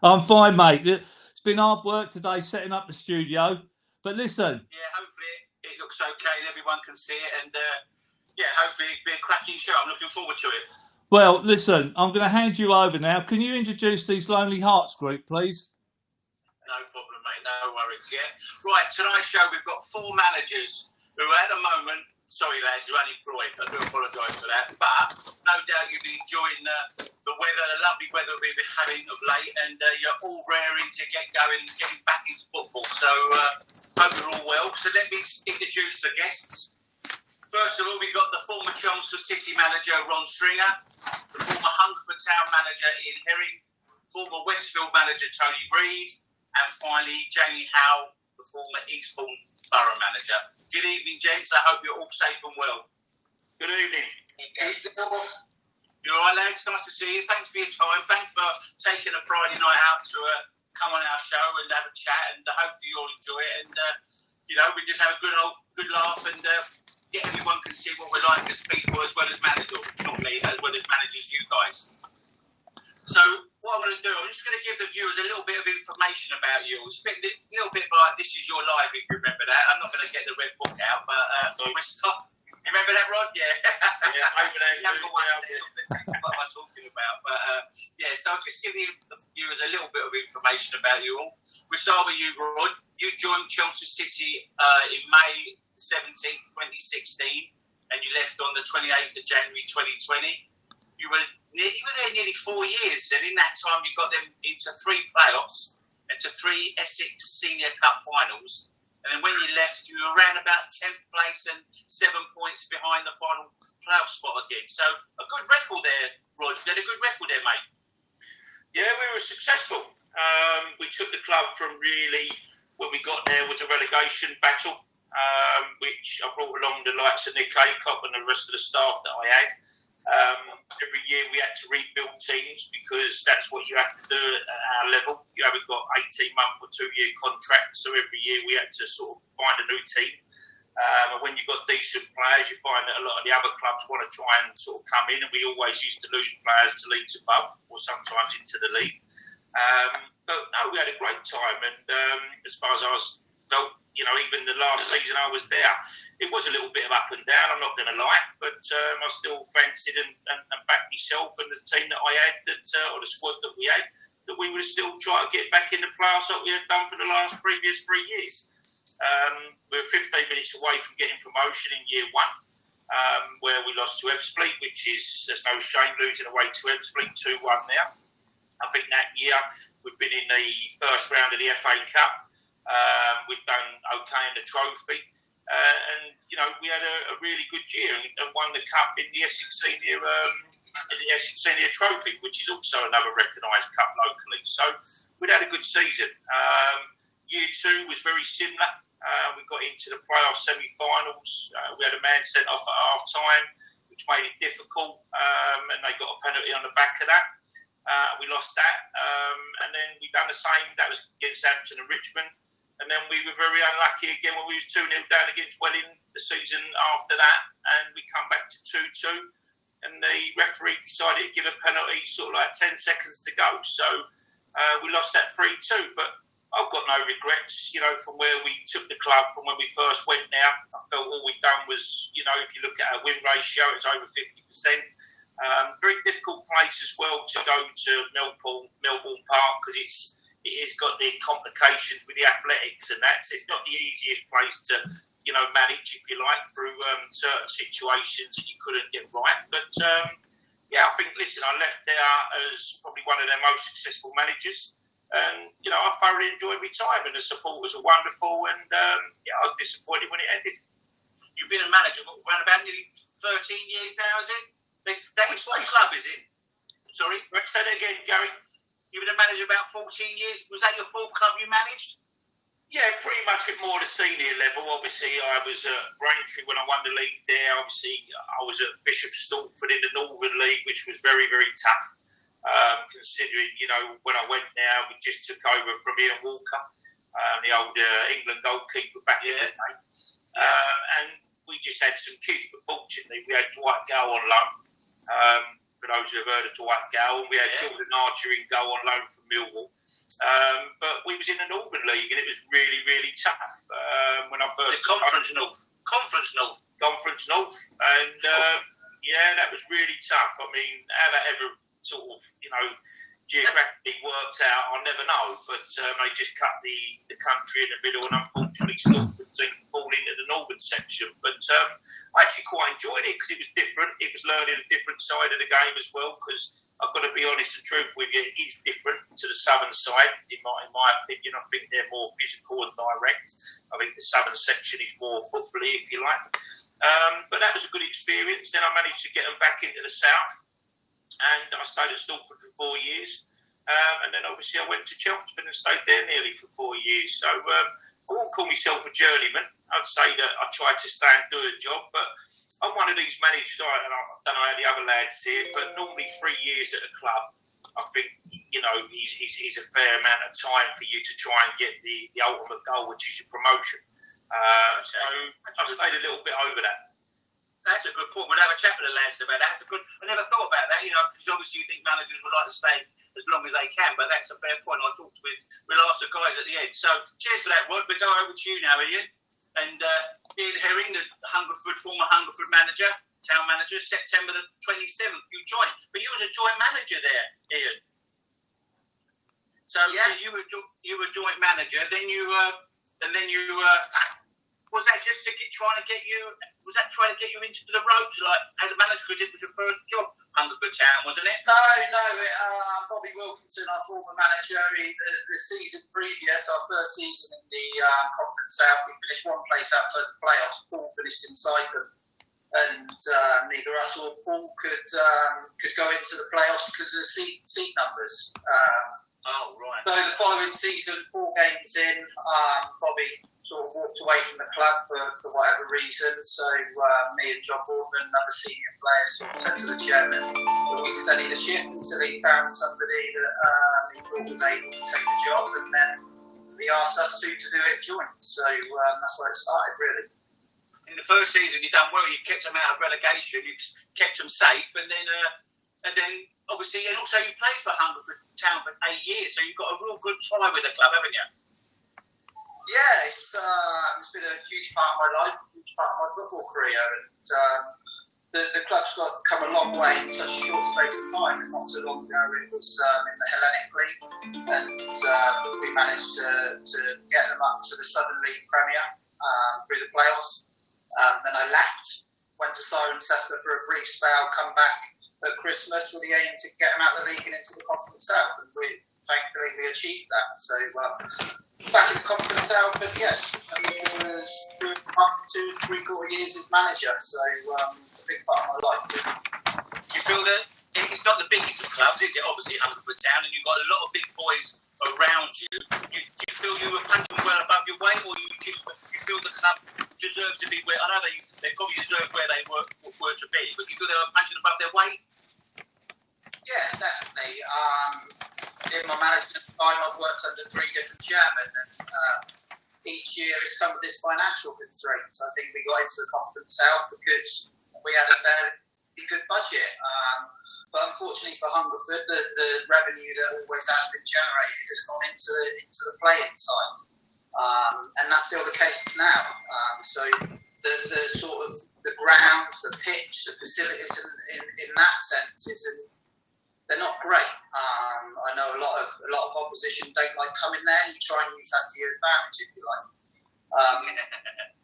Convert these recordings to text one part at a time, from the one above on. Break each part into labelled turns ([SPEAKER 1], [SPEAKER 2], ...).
[SPEAKER 1] I'm fine, mate. It's been hard work today setting up the studio. But listen,
[SPEAKER 2] Yeah, hopefully it looks okay and everyone can see it. And yeah, hopefully it'll be a cracking show. I'm looking forward to it.
[SPEAKER 1] well, listen, I'm going to hand you over now. Can you introduce these Lonely Hearts group, please?
[SPEAKER 2] No problem, mate. No worries. Yeah. Right. Tonight's show we've got 4 managers who at the moment. Sorry, lads, you're unemployed. I do apologise for that. But no doubt you've been enjoying the weather, the lovely weather we've been having of late, and you're all raring to get going, getting back into football. So hope you're all well. So let me introduce the guests. First of all, we've got the former Chelmsford City manager, Ron Stringer, the former Hungerford Town manager, Ian Herring, former Westfield manager, Tony Reid, and finally, Jamie Howe, the former Eastbourne Borough manager. Good evening, gents. I hope you're all safe and well.
[SPEAKER 3] Good evening.
[SPEAKER 2] You're all right, lads? Nice to see you. Thanks for your time. Thanks for taking a Friday night out to come on our show and have a chat, and hopefully you'll enjoy it. And, we just have a good laugh, and everyone can see what we're like as people as well as managers, not me, as well as managers, you guys. So what I'm going to do, I'm just going to give the viewers a little bit of information about you. It's a little bit like This Is Your Life, if you remember that. I'm not going to get the red book out, but we're stopped. You remember that, Rod? Yeah. Over there. What am I talking about? But so I'll just give the viewers a little bit of information about you all. We'll start with you, Rod. You joined Chelmsford City in May 17th, 2016, and you left on the 28th of January 2020. You were there nearly 4 years, and in that time you got them into 3 playoffs and to 3 Essex Senior Cup finals. And then when you left, you were around about 10th place and 7 points behind the final playoff spot again. So a good record there, Rod. You had a good record there, mate.
[SPEAKER 3] Yeah, we were successful. We took the club from really, when we got there, was a relegation battle, which I brought along the likes of Nick Aycock and the rest of the staff that I had. Every year we had to rebuild teams because that's what you have to do at our level. You haven't got 18-month or 2-year contracts, so every year we had to sort of find a new team. And when you've got decent players, you find that a lot of the other clubs want to try and sort of come in, and we always used to lose players to leagues above or sometimes into the league. But no, we had a great time, and as far as I felt, even the last season I was there, it was a little bit of up and down, I'm not going to lie, but I still fancied and backed myself and the team that I had, or the squad that we had, that we would still try to get back in the playoffs like we had done for the previous 3 years. We were 15 minutes away from getting promotion in year 1, where we lost to Ebbsfleet, which is, there's no shame, losing away to Ebbsfleet 2-1 now. I think that year we've been in the first round of the FA Cup. We've done okay in the trophy, and we had a really good year and won the cup in the Essex Senior Trophy, which is also another recognised cup locally. So we'd had a good season. Year 2 was very similar. We got into the playoff semi-finals. We had a man sent off at half time, which made it difficult, and they got a penalty on the back of that. We lost that, and then we done the same. That was against Hampton and Richmond. And then we were very unlucky again when we was 2-0 down against Welling the season after that, and we come back to 2-2, and the referee decided to give a penalty sort of like 10 seconds to go. So we lost that 3-2, but I've got no regrets, from where we took the club from when we first went there. I felt all we'd done was, if you look at our win ratio, it's over 50%. Very difficult place as well to go to Melbourne Park, because it has got the complications with the athletics and that, so it's not the easiest place to, manage, if you like, through certain situations that you couldn't get right. But, I think, I left there as probably one of their most successful managers. And, I thoroughly enjoyed my time, and the supporters were wonderful, and, I was disappointed when it ended.
[SPEAKER 2] You've been a manager for around about nearly 13 years now, is it? That is one club, is it? Sorry?
[SPEAKER 3] Say that again, Gary.
[SPEAKER 2] You've been a manager about 14 years. Was that your 4th club you managed?
[SPEAKER 3] Yeah, pretty much at more the senior level. Obviously, I was at Braintree when I won the league there. Obviously, I was at Bishop Stortford in the Northern League, which was very, very tough. Considering, when I went there, we just took over from Ian Walker, the old England goalkeeper back in the day. And we just had some kids, but fortunately, we had Dwight Gow on loan. For those who have heard of Dwight Gow, and we had Jordan Archer in goal on loan from Millwall. But we was in the Northern League, and it was really, really tough when I first...
[SPEAKER 2] The Conference North.
[SPEAKER 3] And that was really tough. I mean, how that ever sort of, geographically worked out, I'll never know. But they just cut the country in the middle, and unfortunately Stortford seemed to fall into the northern section. But I actually quite enjoyed it because it was different. It was learning a different side of the game as well, because I've got to be honest and truth with you, it is different to the southern side, in my opinion. I think they're more physical and direct. I think the southern section is more football-y, if you like. But that was a good experience. Then I managed to get them back into the south, and I stayed at Stortford for 4 years. And then obviously I went to Chelmsford and stayed there nearly for 4 years. So I won't call myself a journeyman. I'd say that I try to stay and do a job, but I'm one of these managers, and I don't know how the other lads see it, but normally 3 years at a club, I think, is a fair amount of time for you to try and get the ultimate goal, which is your promotion. So I've stayed a little bit over that.
[SPEAKER 2] That's a good point. We'll have a chat with the lads about that. I never thought about that, because obviously you think managers would like to stay as long as they can, but that's a fair point. We'll ask the guys at the end. So cheers for that, Rod. We'll go over to you now, Ian. And Ian Herring, the former Hungerford manager, town manager, September the 27th, you joined. But you was a joint manager there, Ian. So you were joint manager. Then you was that just trying to get you into the ropes, like as a manager, because it was your first job, Hungerford Town, wasn't it?
[SPEAKER 4] No. Bobby Wilkinson, our former manager, the season previous, our first season in the Conference South, we finished one place outside the playoffs. Paul finished inside them, and neither us or Paul could go into the playoffs because of seat numbers.
[SPEAKER 2] Right.
[SPEAKER 4] So the following season, 4 games in, Bobby sort of walked away from the club for whatever reason. So me and John Boardman, another senior player, sort of said to the chairman that we'd steady the ship until he found somebody that he thought was able to take the job, and then he asked us to do it joint. So that's where it started, really.
[SPEAKER 2] In the first season, you done well. You kept them out of relegation. You kept them safe, and then obviously, and also you played for Hungerford Town for 8 years, so you've got a real good tie with the club, haven't you?
[SPEAKER 4] Yeah, it's been a huge part of my life, a huge part of my football career, and the club's come a long way in such a short space of time. And not so long ago, it was in the Hellenic League, and we managed to get them up to the Southern League Premier through the playoffs. Then I left, went to Cirencester for a brief spell, come back at Christmas with the aim to get them out of the league and into the Conference South, and thankfully we achieved that. So back in the Conference South, but it was up to 3/4 years as manager, so a big part of my life.
[SPEAKER 2] You feel that it's not the biggest of clubs, is it? Obviously Hungerford Town, and you've got a lot of big boys around you. You feel you were punching well above your weight, or you feel the club deserve to be where? I know they probably deserve where they were to be, but you feel they were punching above their weight?
[SPEAKER 4] Yeah, definitely. In my management time, I've worked under 3 different chairmen, and each year has come with this financial constraints. I think we got into the Conference South because we had a fairly good budget. But unfortunately for Hungerford, the revenue that always has been generated has gone into the playing side. And that's still the case now. So the sort of the ground, the pitch, the facilities in that sense they're not great. I know a lot of opposition don't like coming there. You try and use that to your advantage if you like.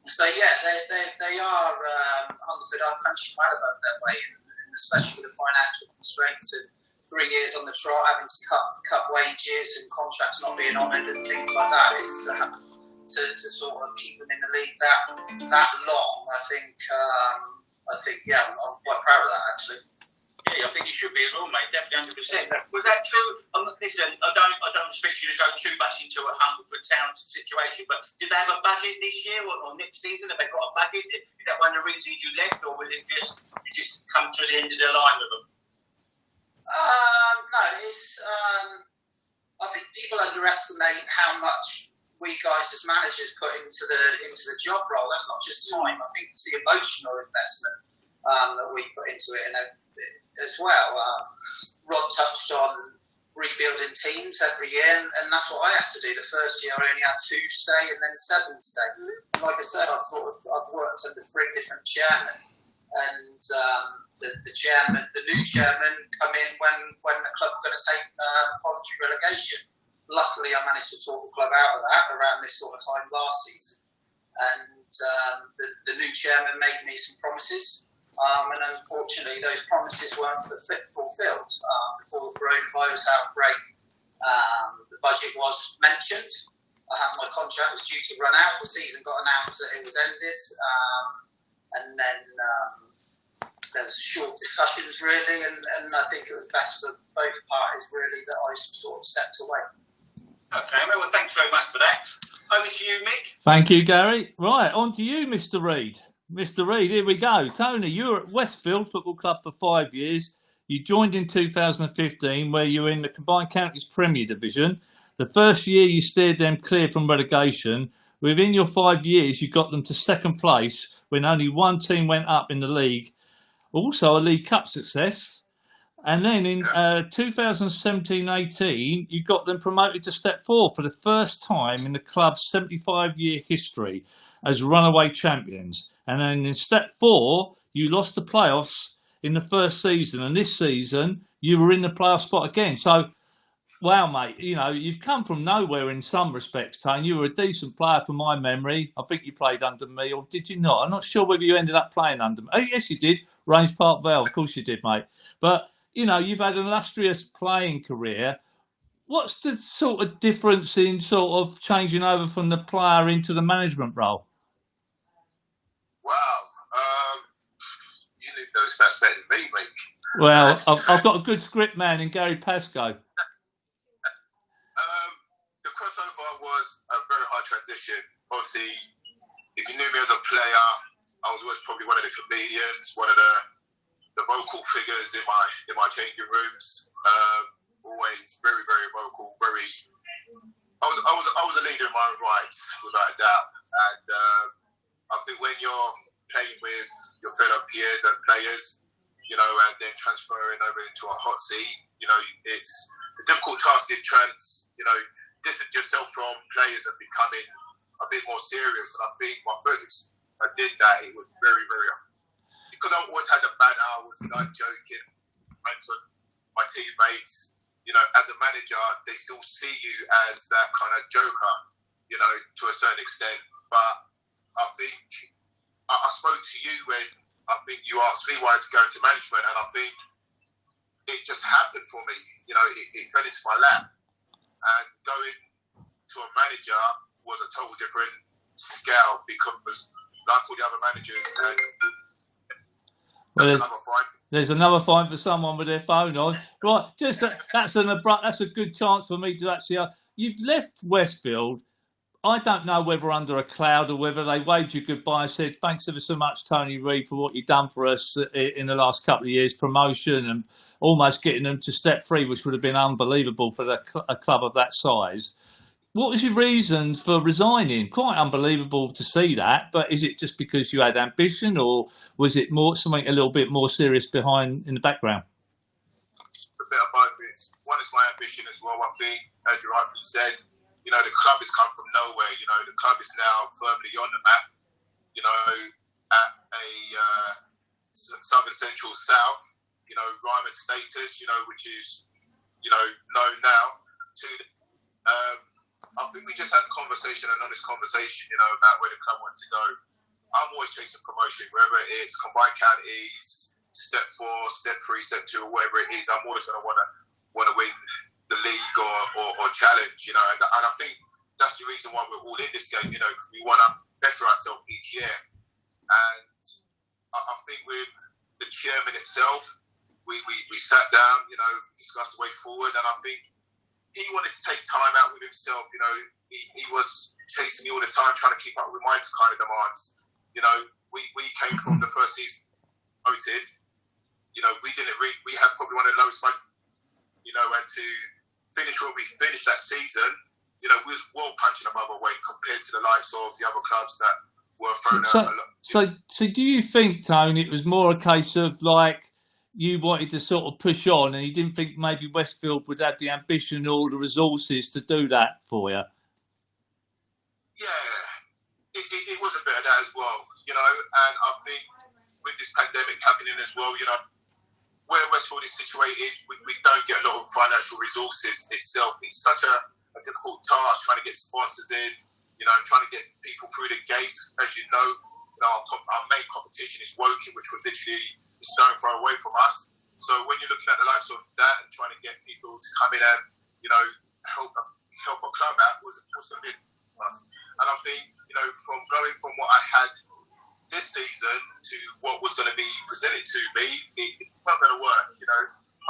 [SPEAKER 4] So they are Hungerford are punching well above their weight, and especially with the financial constraints of 3 years on the trot, having to cut wages and contracts not being honoured and things like that. It's to sort of keep them in the league that long. I think I'm quite proud of that actually.
[SPEAKER 2] Yeah, I think you should be as well, mate. Definitely 100%. Was that true? Listen, I don't expect you to go too much into a Hungerford Town situation, but did they have a budget this year or next season? Have they got a budget? Is that one of the reasons you left, or will it just come to the end of the line with them?
[SPEAKER 4] No, it's. I think people underestimate how much we guys as managers put into the job role. That's not just time. I think it's the emotional investment that we put into it, and as well. Rod touched on rebuilding teams every year, and that's what I had to do. The first year I only had 2 stay and then 7 stay. And like I said, I've worked under 3 different chairmen, and the new chairman come in when the club were going to take voluntary relegation. Luckily, I managed to talk the club out of that around this sort of time last season, and the new chairman made me some promises. And unfortunately, those promises weren't fulfilled. Before the coronavirus outbreak, the budget was mentioned. My contract was due to run out. The season got announced that it was ended. And then there was short discussions, really. And I think it was best for both parties, really, that I sort of stepped away.
[SPEAKER 2] Okay, well, thanks very much for that. Over to you, Mick.
[SPEAKER 1] Thank you, Gary. Right, on to you, Mr. Reid. Mr. Reid, here we go. Tony, you were at Westfield Football Club for 5 years. You joined in 2015, where you were in the Combined Counties Premier Division. The first year you steered them clear from relegation. Within your 5 years, you got them to second place when only one team went up in the league. Also a League Cup success. And then in 2017-18, you got them promoted to Step 4 for the first time in the club's 75-year history as runaway champions. And then in Step 4, you lost the playoffs in the first season. And this season, you were in the playoff spot again. So, wow, mate, you know, you've come from nowhere in some respects, Tony. You were a decent player from my memory. I think you played under me, or did you not? I'm not sure whether you ended up playing under me. Oh, yes, you did. Range Park Vale, of course you did, mate. But, you know, you've had an illustrious playing career. What's the sort of difference in sort of changing over from the player into the management role?
[SPEAKER 5] Wow. You need those stats better than me, mate.
[SPEAKER 1] Well, I've got a good script man in Gary Pascoe.
[SPEAKER 5] The crossover was a very hard transition. Obviously, if you knew me as a player, I was always probably one of the comedians, one of the vocal figures in my changing rooms. Always very, very vocal. I was a leader in my own rights, without a doubt. And I think when you're playing with your fellow peers and players, you know, and then transferring over into a hot seat, you know, it's the difficult task is distance yourself from players and becoming a bit more serious. And I think my first I did that, it was very, very, because I always had a banner, I was like joking, my teammates, you know, as a manager, they still see you as that kind of joker, you know, to a certain extent. But I think I spoke to you when I think you asked me why to go into management, and I think it just happened for me. You know, it fell into my lap. And going to a manager was a total different scale because, like all the other managers,
[SPEAKER 1] there's another fine for someone with their phone on. Right, just that's a good chance for me to actually. You've left Westfield. I don't know whether under a cloud or whether they waved you goodbye and said, thanks ever so much, Tony Reid, for what you've done for us in the last couple of years, promotion and almost getting them to Step 3, which would have been unbelievable for a club of that size. What was your reason for resigning? Quite unbelievable to see that, but is it just because you had ambition, or was it more something a little bit more serious behind in the background?
[SPEAKER 5] A bit of both. One is my ambition as well. I think, as you rightly said, you know, the club has come from nowhere. You know, the club is now firmly on the map, you know, at a Southern Central South, you know, Ryman status, you know, which is, you know, known now to I think we just had a conversation, an honest conversation, you know, about where the club wants to go. I'm always chasing promotion, whether it's Combined Counties, Step 4, Step 3, Step 2, or whatever it is. I'm always going to want to win the league or challenge, you know, and I think that's the reason why we're all in this game, you know, because we want to better ourselves each year. And I think with the chairman itself, we sat down, you know, discussed the way forward, and I think he wanted to take time out with himself. You know, he was chasing me all the time, trying to keep up with my kind of demands. You know, we came from the first season voted. You know, we had probably one of the lowest budgets. You know, and to finish where we finished that season, you know, we was well punching above our weight compared to the likes of the other clubs that were thrown out.
[SPEAKER 1] So do you think, Tony, it was more a case of like you wanted to sort of push on, and you didn't think maybe Westfield would have the ambition or the resources to do that for you?
[SPEAKER 5] Yeah, it was a bit of that as well, you know, and I think with this pandemic happening as well, you know, where Westfield is situated, we don't get a lot of financial resources itself. It's such a difficult task trying to get sponsors in, you know, trying to get people through the gates. As you know, our main competition is Woking, which was literally a stone throw away from us. So when you're looking at the likes of that and trying to get people to come in and, you know, help a club out was going to be a task. And I think, you know, from going from what I had this season to what was going to be presented to me, it wasn't going to work. You know,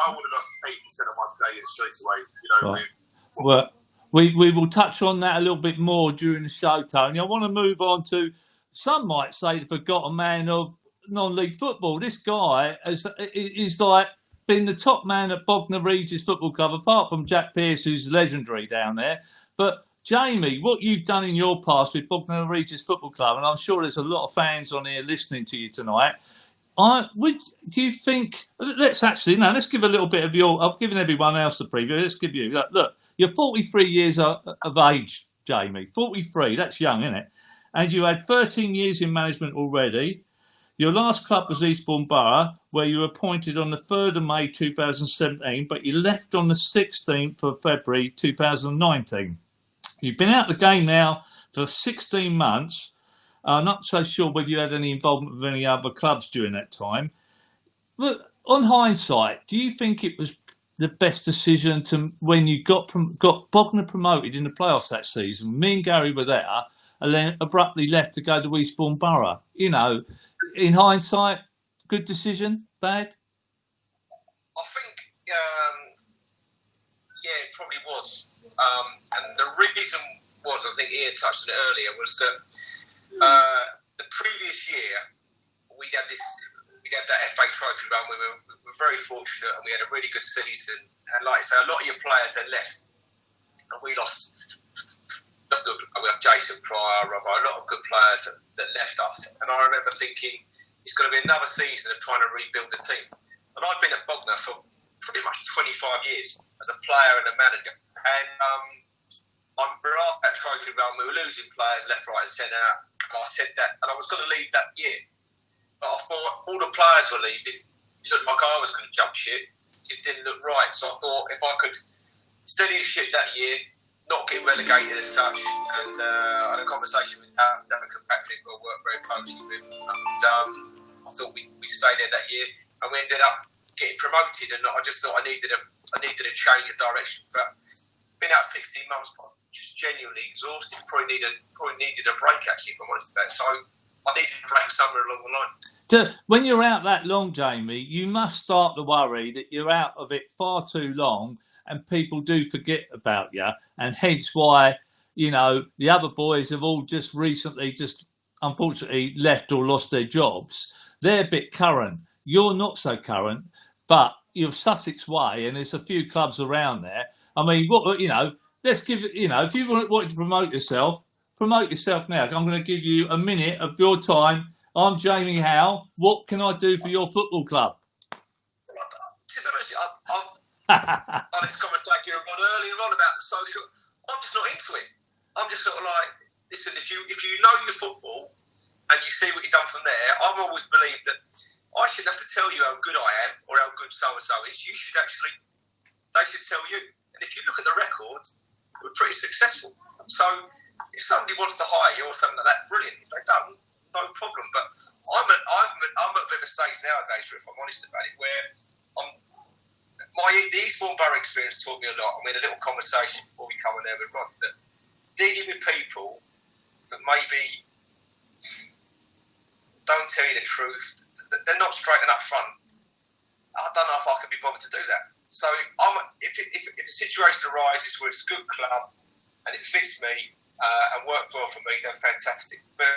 [SPEAKER 5] I would have lost 80% of my players straight away. You know,
[SPEAKER 1] right. Well, we will touch on that a little bit more during the show, Tony. I want to move on to, some might say, the forgotten man of non-league football. This guy is like been the top man at Bognor Regis Football Club, apart from Jack Pearce, who's legendary down there. But Jamie, what you've done in your past with Bognor Regis Football Club, and I'm sure there's a lot of fans on here listening to you tonight. Do you think? Let's give a little bit of your. I've given everyone else the preview. Let's give you. Look, you're 43 years of age, Jamie. 43. That's young, isn't it? And you had 13 years in management already. Your last club was Eastbourne Borough, where you were appointed on the 3rd of May 2017, but you left on the 16th of February 2019. You've been out of the game now for 16 months. I'm not so sure whether you had any involvement with any other clubs during that time. But on hindsight, do you think it was the best decision to, when you got Bognor promoted in the playoffs that season? Me and Gary were there, and then abruptly left to go to Eastbourne Borough. You know, in hindsight, good decision, bad?
[SPEAKER 6] I think, yeah, it probably was. And the reason was, I think Ian touched on it earlier, was that the previous year we had that FA Trophy run. We were very fortunate, and we had a really good season. And like I say, a lot of your players had left, and we lost. We have Jason Pryor, a lot of good players that left us. And I remember thinking, it's going to be another season of trying to rebuild the team. And I've been at Bognor for pretty much 25 years as a player and a manager. And I'm at that trophy run. We were losing players left, right, and centre. And I said that, and I was going to leave that year. But I thought all the players were leaving. It looked like I was going to jump ship. It just didn't look right. So I thought if I could steady the ship that year, not get relegated as such, and I had a conversation with David Patrick, who I worked very closely with, and I thought we stayed there that year, and we ended up getting promoted. And I just thought I needed a change of direction. But been out 16 months, but just genuinely exhausted. Probably needed a break, actually, if I'm honest about it. So I needed a break somewhere along the line.
[SPEAKER 1] When you're out that long, Jamie, you must start to worry that you're out of it far too long, and people do forget about you, and hence why, you know, the other boys have all just recently unfortunately left or lost their jobs. They're a bit current. You're not so current, but you're Sussex way, and there's a few clubs around there. I mean, let's give it, if you wanted to promote yourself now. I'm going to give you a minute of your time. I'm Jamie Howe. What can I do for your football club?
[SPEAKER 6] To be honest, on this conversation earlier on about the social, I'm just not into it. I'm just sort of like, listen, if you know your football and you see what you've done from there, I've always believed that I shouldn't have to tell you how good I am or how good so-and-so is. They should tell you. And if you look at the record, we're pretty successful. So if somebody wants to hire you or something like that, brilliant. If they don't, no problem. But I'm at a bit of a stage nowadays, if I'm honest about it, where the Eastbourne Borough experience taught me a lot. We had a little conversation before we come on there with Rod, that dealing with people that maybe don't tell you the truth, that they're not straight and up front, I don't know if I could be bothered to do that. So if a situation arises where it's a good club and it fits me and worked well for me, then fantastic. But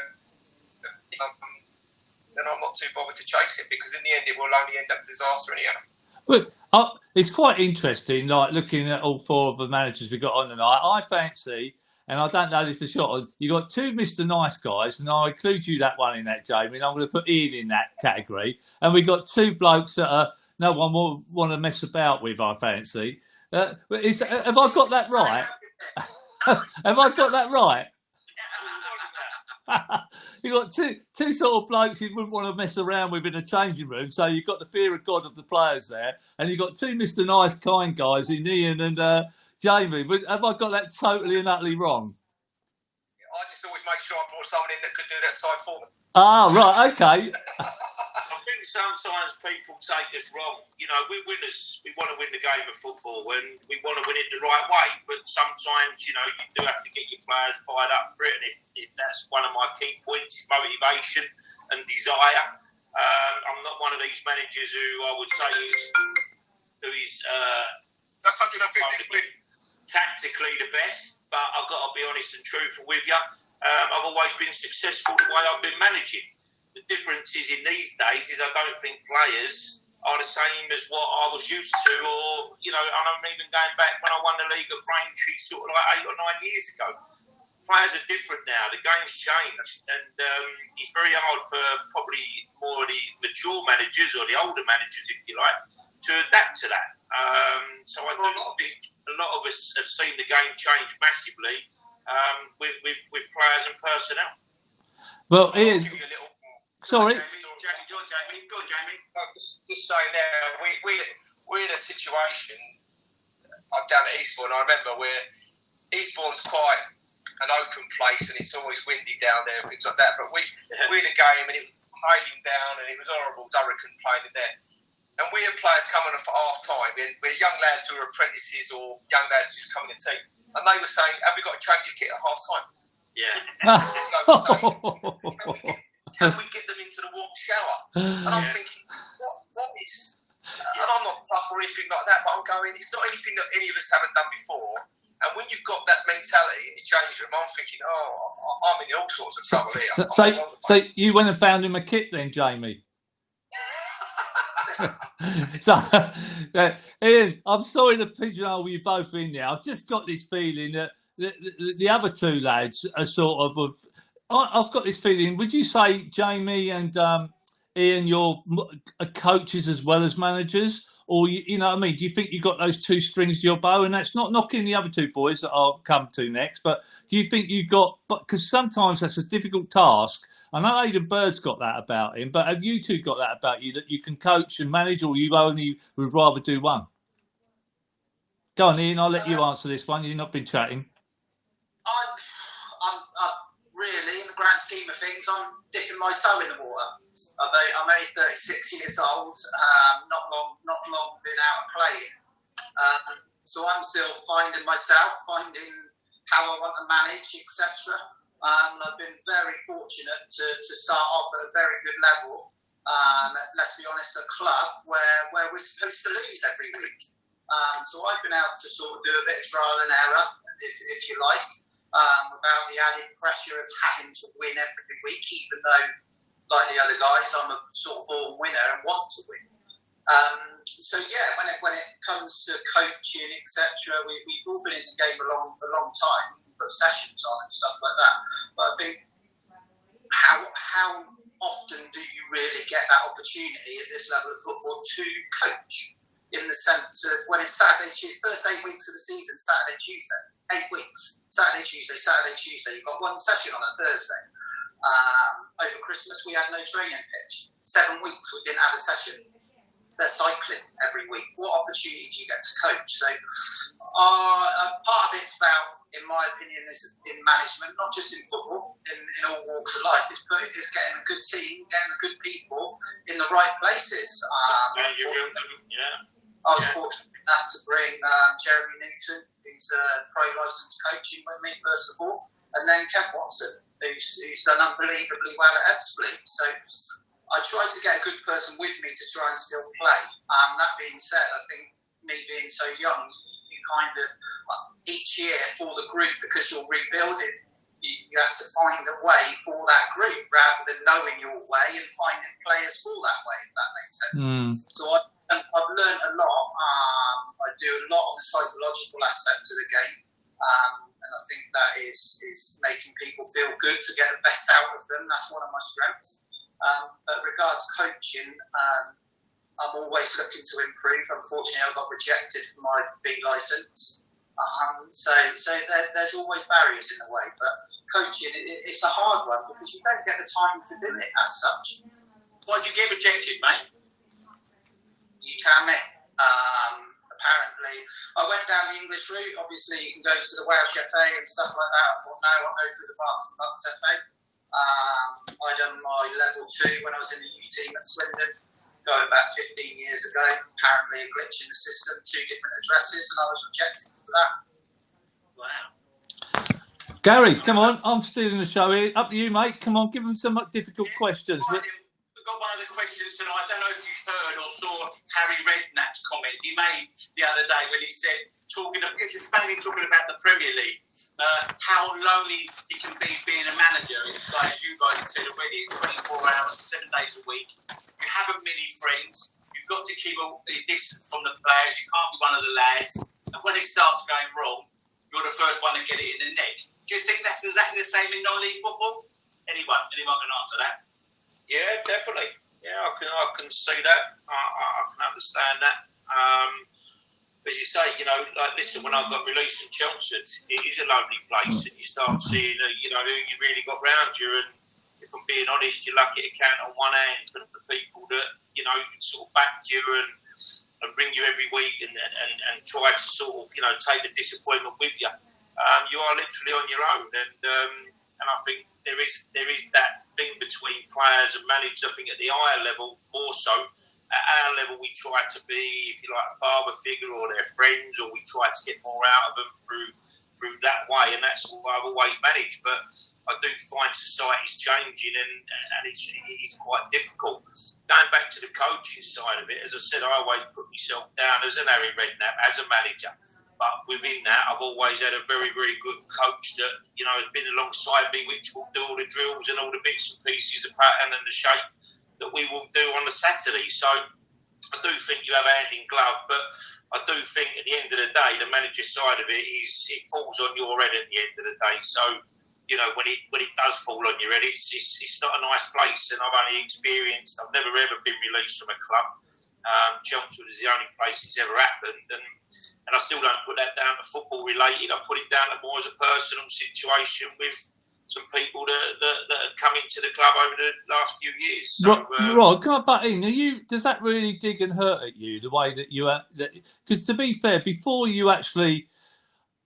[SPEAKER 6] then I'm not too bothered to chase it, because in the end it will only end up disaster anyhow.
[SPEAKER 1] Well, it's quite interesting, like looking at all four of the managers we got on tonight. I fancy, and I don't know this for sure, you got two Mr. Nice guys, and I'll include you that one in that, Jamie, and I'm going to put Ian in that category. And we got two blokes that are no one will want to mess about with, I fancy. Have I got that right? Have I got that right? You've got two sort of blokes you wouldn't want to mess around with in a changing room. So you've got the fear of God of the players there, and you've got two Mr. Nice kind guys in Ian and Jamie. Have I got that totally and utterly wrong?
[SPEAKER 6] I just always make sure I brought someone in that could do that side for me.
[SPEAKER 1] Ah, right, okay.
[SPEAKER 3] I think sometimes people take us wrong. You know, we're winners. We want to win the game of football and we want to win it the right way. But sometimes, you know, you do have to get your players fired up for it. And if that's one of my key points, is motivation and desire. I'm not one of these managers who I would say is
[SPEAKER 5] That's 150 quid.
[SPEAKER 3] Tactically the best. But I've got to be honest and truthful with you. I've always been successful the way I've been managing. The difference is in these days is I don't think players are the same as what I was used to, or, you know, and I'm even going back when I won the league at Braintree sort of like 8 or 9 years ago. Players are different now. The game's changed, and it's very hard for probably more of the mature managers or the older managers, if you like, to adapt to that. So I do think a lot of us have seen the game change massively with players and personnel.
[SPEAKER 1] Well,
[SPEAKER 6] I'll
[SPEAKER 1] Ian,
[SPEAKER 6] give you a little.
[SPEAKER 1] sorry.
[SPEAKER 2] Jamie. Go on, Jamie.
[SPEAKER 6] Just saying there, we're in a situation. I'm down at Eastbourne. I remember where Eastbourne's quite an open place, and it's always windy down there and things like that. But we had a game, and it was hailing down, and it was horrible. Durrican playing in there, and we had players coming off at half time. We're young lads who are apprentices or young lads just coming to team, and they were saying, "Have we got to change your kit at half time?"
[SPEAKER 3] Yeah.
[SPEAKER 6] Can we get them into the warm shower? And I'm thinking, what is? And I'm not tough or anything like that, but I'm going, it's not anything that any of us haven't done before. And when you've got that mentality in the change room, I'm thinking, I'm in all sorts of trouble here.
[SPEAKER 1] So you went and found him a kit then, Jamie? So, Ian, I'm sorry to pigeonhole you both in there. I've just got this feeling that the other two lads are sort of. I've got this feeling. Would you say Jamie and Ian, you're coaches as well as managers, or you know what I mean? Do you think you got those two strings to your bow? And that's not knocking the other two boys that I'll come to next, but do you think you got? But because sometimes that's a difficult task. I know Aidan Bird's got that about him, but have you two got that about you that you can coach and manage, or you only would rather do one? Go on, Ian. I'll let you answer this one. You've not been chatting.
[SPEAKER 4] I'm really, in the grand scheme of things, I'm dipping my toe in the water. I'm only 36 years old, not long been out of playing. So I'm still finding myself, finding how I want to manage, etc. I've been very fortunate to start off at a very good level. Let's be honest, a club where we're supposed to lose every week. So I've been able to sort of do a bit of trial and error, if you like, without the added pressure of having to win every week, even though, like the other guys, I'm a sort of born winner and want to win. So yeah, when it comes to coaching, etc., we've all been in the game a long time. We've put sessions on and stuff like that. But I think how often do you really get that opportunity at this level of football to coach? In the sense of when it's Saturday, first 8 weeks of the season, Saturday, Tuesday. 8 weeks. Saturday, Tuesday. You've got one session on a Thursday. Over Christmas, we had no training pitch. 7 weeks, we didn't have a session. They're cycling every week. What opportunity do you get to coach? So part of it's about, in my opinion, is in management, not just in football, in all walks of life. It's getting a good team, getting good people in the right places. I was fortunate enough to bring Jeremy Newton, who's a pro licensed coaching with me, first of all, and then Kev Watson, who's done unbelievably well at Ebbsfleet. So I tried to get a good person with me to try and still play. That being said, I think me being so young, you kind of, each year for the group, because you're rebuilding, you have to find a way for that group rather than knowing your way and finding players for that way, if that makes sense. So I've learned a lot. I do a lot on the psychological aspect of the game, and I think that is making people feel good to get the best out of them. That's one of my strengths. But regards coaching, I'm always looking to improve. Unfortunately, I got rejected for my B licence. So there's always barriers in the way. But coaching, it's a hard one because you don't get the time to do it as such.
[SPEAKER 2] Why did you get rejected, mate?
[SPEAKER 4] You tell me. Apparently, I went down the English route. Obviously, you can go to the Welsh FA and stuff like that. I thought, no, I'll go through the Barts and Bucks FA. I done my level 2 when I was in the youth team at Swindon, going back 15 years ago. Apparently, a glitch in the system, 2 different addresses, and I was rejected for that.
[SPEAKER 2] Wow.
[SPEAKER 1] Gary, come on. I'm stealing the show here. Up to you, mate. Come on, give them some difficult questions.
[SPEAKER 2] We've got one of the questions tonight. I don't know if you've heard or saw Harry Redknapp's comment he made the other day when he said, this is mainly talking about the Premier League, how lonely it can be being a manager. It's like, as you guys have said already, it's 24 hours, 7 days a week. You haven't many friends. You've got to keep a distance from the players. You can't be one of the lads. And when it starts going wrong, you're the first one to get it in the neck. Do you think that's exactly the same in non-league football? Anyone can answer that.
[SPEAKER 3] Yeah, definitely. Yeah, I can see that. I can understand that. As you say, like, listen, when I got released from Chelmsford, it is a lonely place, and you start seeing, who you really got round you. And if I'm being honest, you're lucky to count on one hand for the people that, sort of back you and bring you every week and try to sort of, take the disappointment with you. You are literally on your own, and I think there is that thing between players and managers. I think at the higher level more so. At our level, we try to be, if you like, a father figure or their friends, or we try to get more out of them through that way, and that's what I've always managed. But I do find society's changing, and it is quite difficult. Going back to the coaching side of it, as I said, I always put myself down as an Harry Redknapp, as a manager. But within that, I've always had a very, very good coach that, has been alongside me, which will do all the drills and all the bits and pieces, the pattern and the shape that we will do on the Saturday. So I do think you have a hand in glove, but I do think at the end of the day, the manager side of it falls on your head at the end of the day. So, when it does fall on your head, it's not a nice place. And I've only experienced, I've never ever been released from a club. Chelmsford is the only place it's ever happened. And I still don't put that down to football related. I put it down to more as a personal situation with some people that have come into the club over the last few years. So,
[SPEAKER 1] Rod, can I butt in? Does that really dig and hurt at you, the way that you... Because to be fair, before you actually...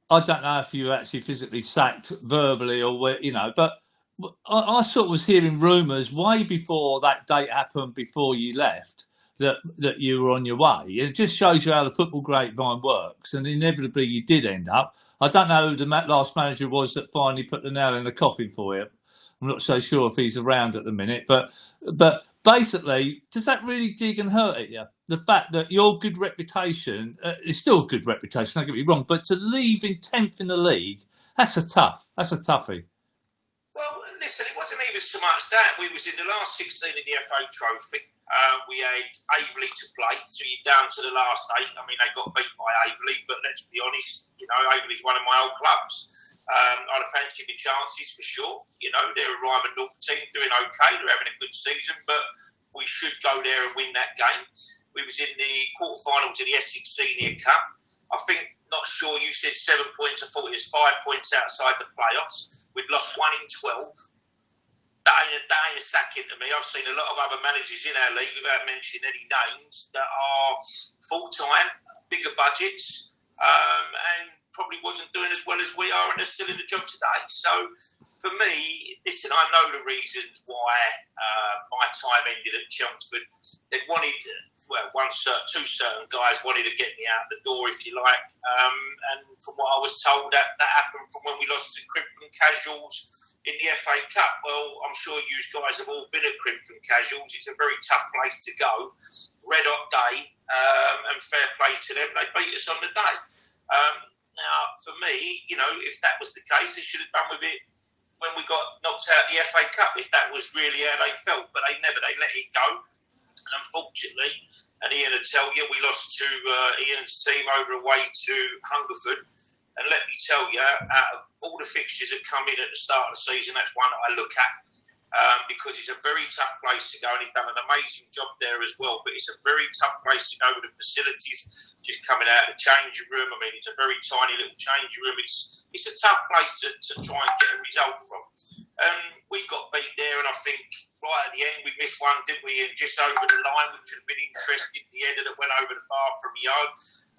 [SPEAKER 1] I don't know if you actually physically sacked verbally or where, but I sort of was hearing rumours way before that date happened, before you left, that you were on your way. It just shows you how the football grapevine works, and inevitably you did end up. I don't know who the last manager was that finally put the nail in the coffin for you. I'm not so sure if he's around at the minute, but basically, does that really dig and hurt at you? The fact that your good reputation is still a good reputation, don't get me wrong, but to leave in 10th in the league, that's a toughie.
[SPEAKER 3] Well, listen, it wasn't even so much that. We was in the last 16 in the FA Trophy. We had Aveley to play, so you're down to the last 8. I mean, they got beat by Aveley, but let's be honest, Aveley's one of my old clubs. I'd have fancied my chances for sure. They're a rival North team, doing okay. They're having a good season, but we should go there and win that game. We was in the quarterfinal to the Essex Senior Cup. I think, not sure, you said 7 points. I thought it was 5 points outside the playoffs. We'd lost 1 in 12. That ain't a sacking to me. I've seen a lot of other managers in our league, without mentioning any names, that are full-time, bigger budgets, and probably wasn't doing as well as we are, and they're still in the job today. So, for me, listen, I know the reasons why my time ended at Chelmsford. They wanted, two certain guys wanted to get me out the door, if you like. And from what I was told, that happened from when we lost to Crimson Casuals in the FA Cup. Well, I'm sure you guys have all been at Crimson Casuals. It's a very tough place to go. Red hot day, and fair play to them. They beat us on the day. Now, for me, if that was the case, they should have done with it when we got knocked out of the FA Cup, if that was really how they felt. But they let it go. And unfortunately, and Ian will tell you, we lost to Ian's team over away to Hungerford. And let me tell you, out of all the fixtures that come in at the start of the season, that's one that I look at. because it's a very tough place to go, and he's done an amazing job there as well. But it's a very tough place to go with the facilities, just coming out of the changing room. I mean, it's a very tiny little changing room. It's a tough place to try and get a result from. We got beat there, and I think right at the end we missed one, didn't we? And just over the line, which would have been interesting. The header that went over the bar from Yo.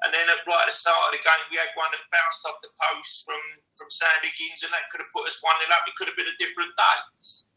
[SPEAKER 3] And then right at the start of the game, we had one that bounced off the post from Sam Higgins, and that could have put us 1-0 up. It could have been a different day.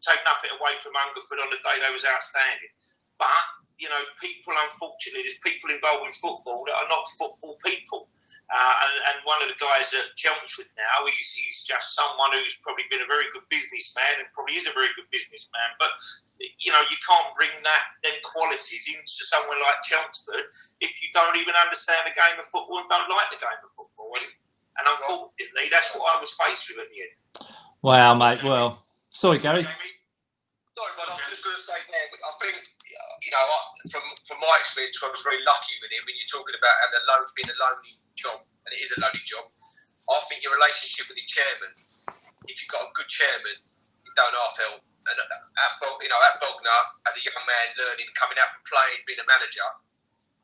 [SPEAKER 3] Take nothing away from Hungerford on the day they was outstanding. But, you know, people, unfortunately, there's people involved in football that are not football people. And one of the guys at Chelmsford now, he's just someone who's probably been a very good businessman and probably is a very good businessman. But, you know, you can't bring them qualities into somewhere like Chelmsford if you don't even understand the game of football and don't like the game of football. And unfortunately, that's what I was faced with at the end.
[SPEAKER 1] Wow, mate. Well, sorry, Gary.
[SPEAKER 6] Sorry, but I was just going to say there, I think, you know, from my experience, I was very lucky with it. When you're talking about being a lonely job, and it is a lonely job, I think your relationship with your chairman, if you've got a good chairman, you don't half help. And at Bognor, as a young man learning, coming out and playing, being a manager,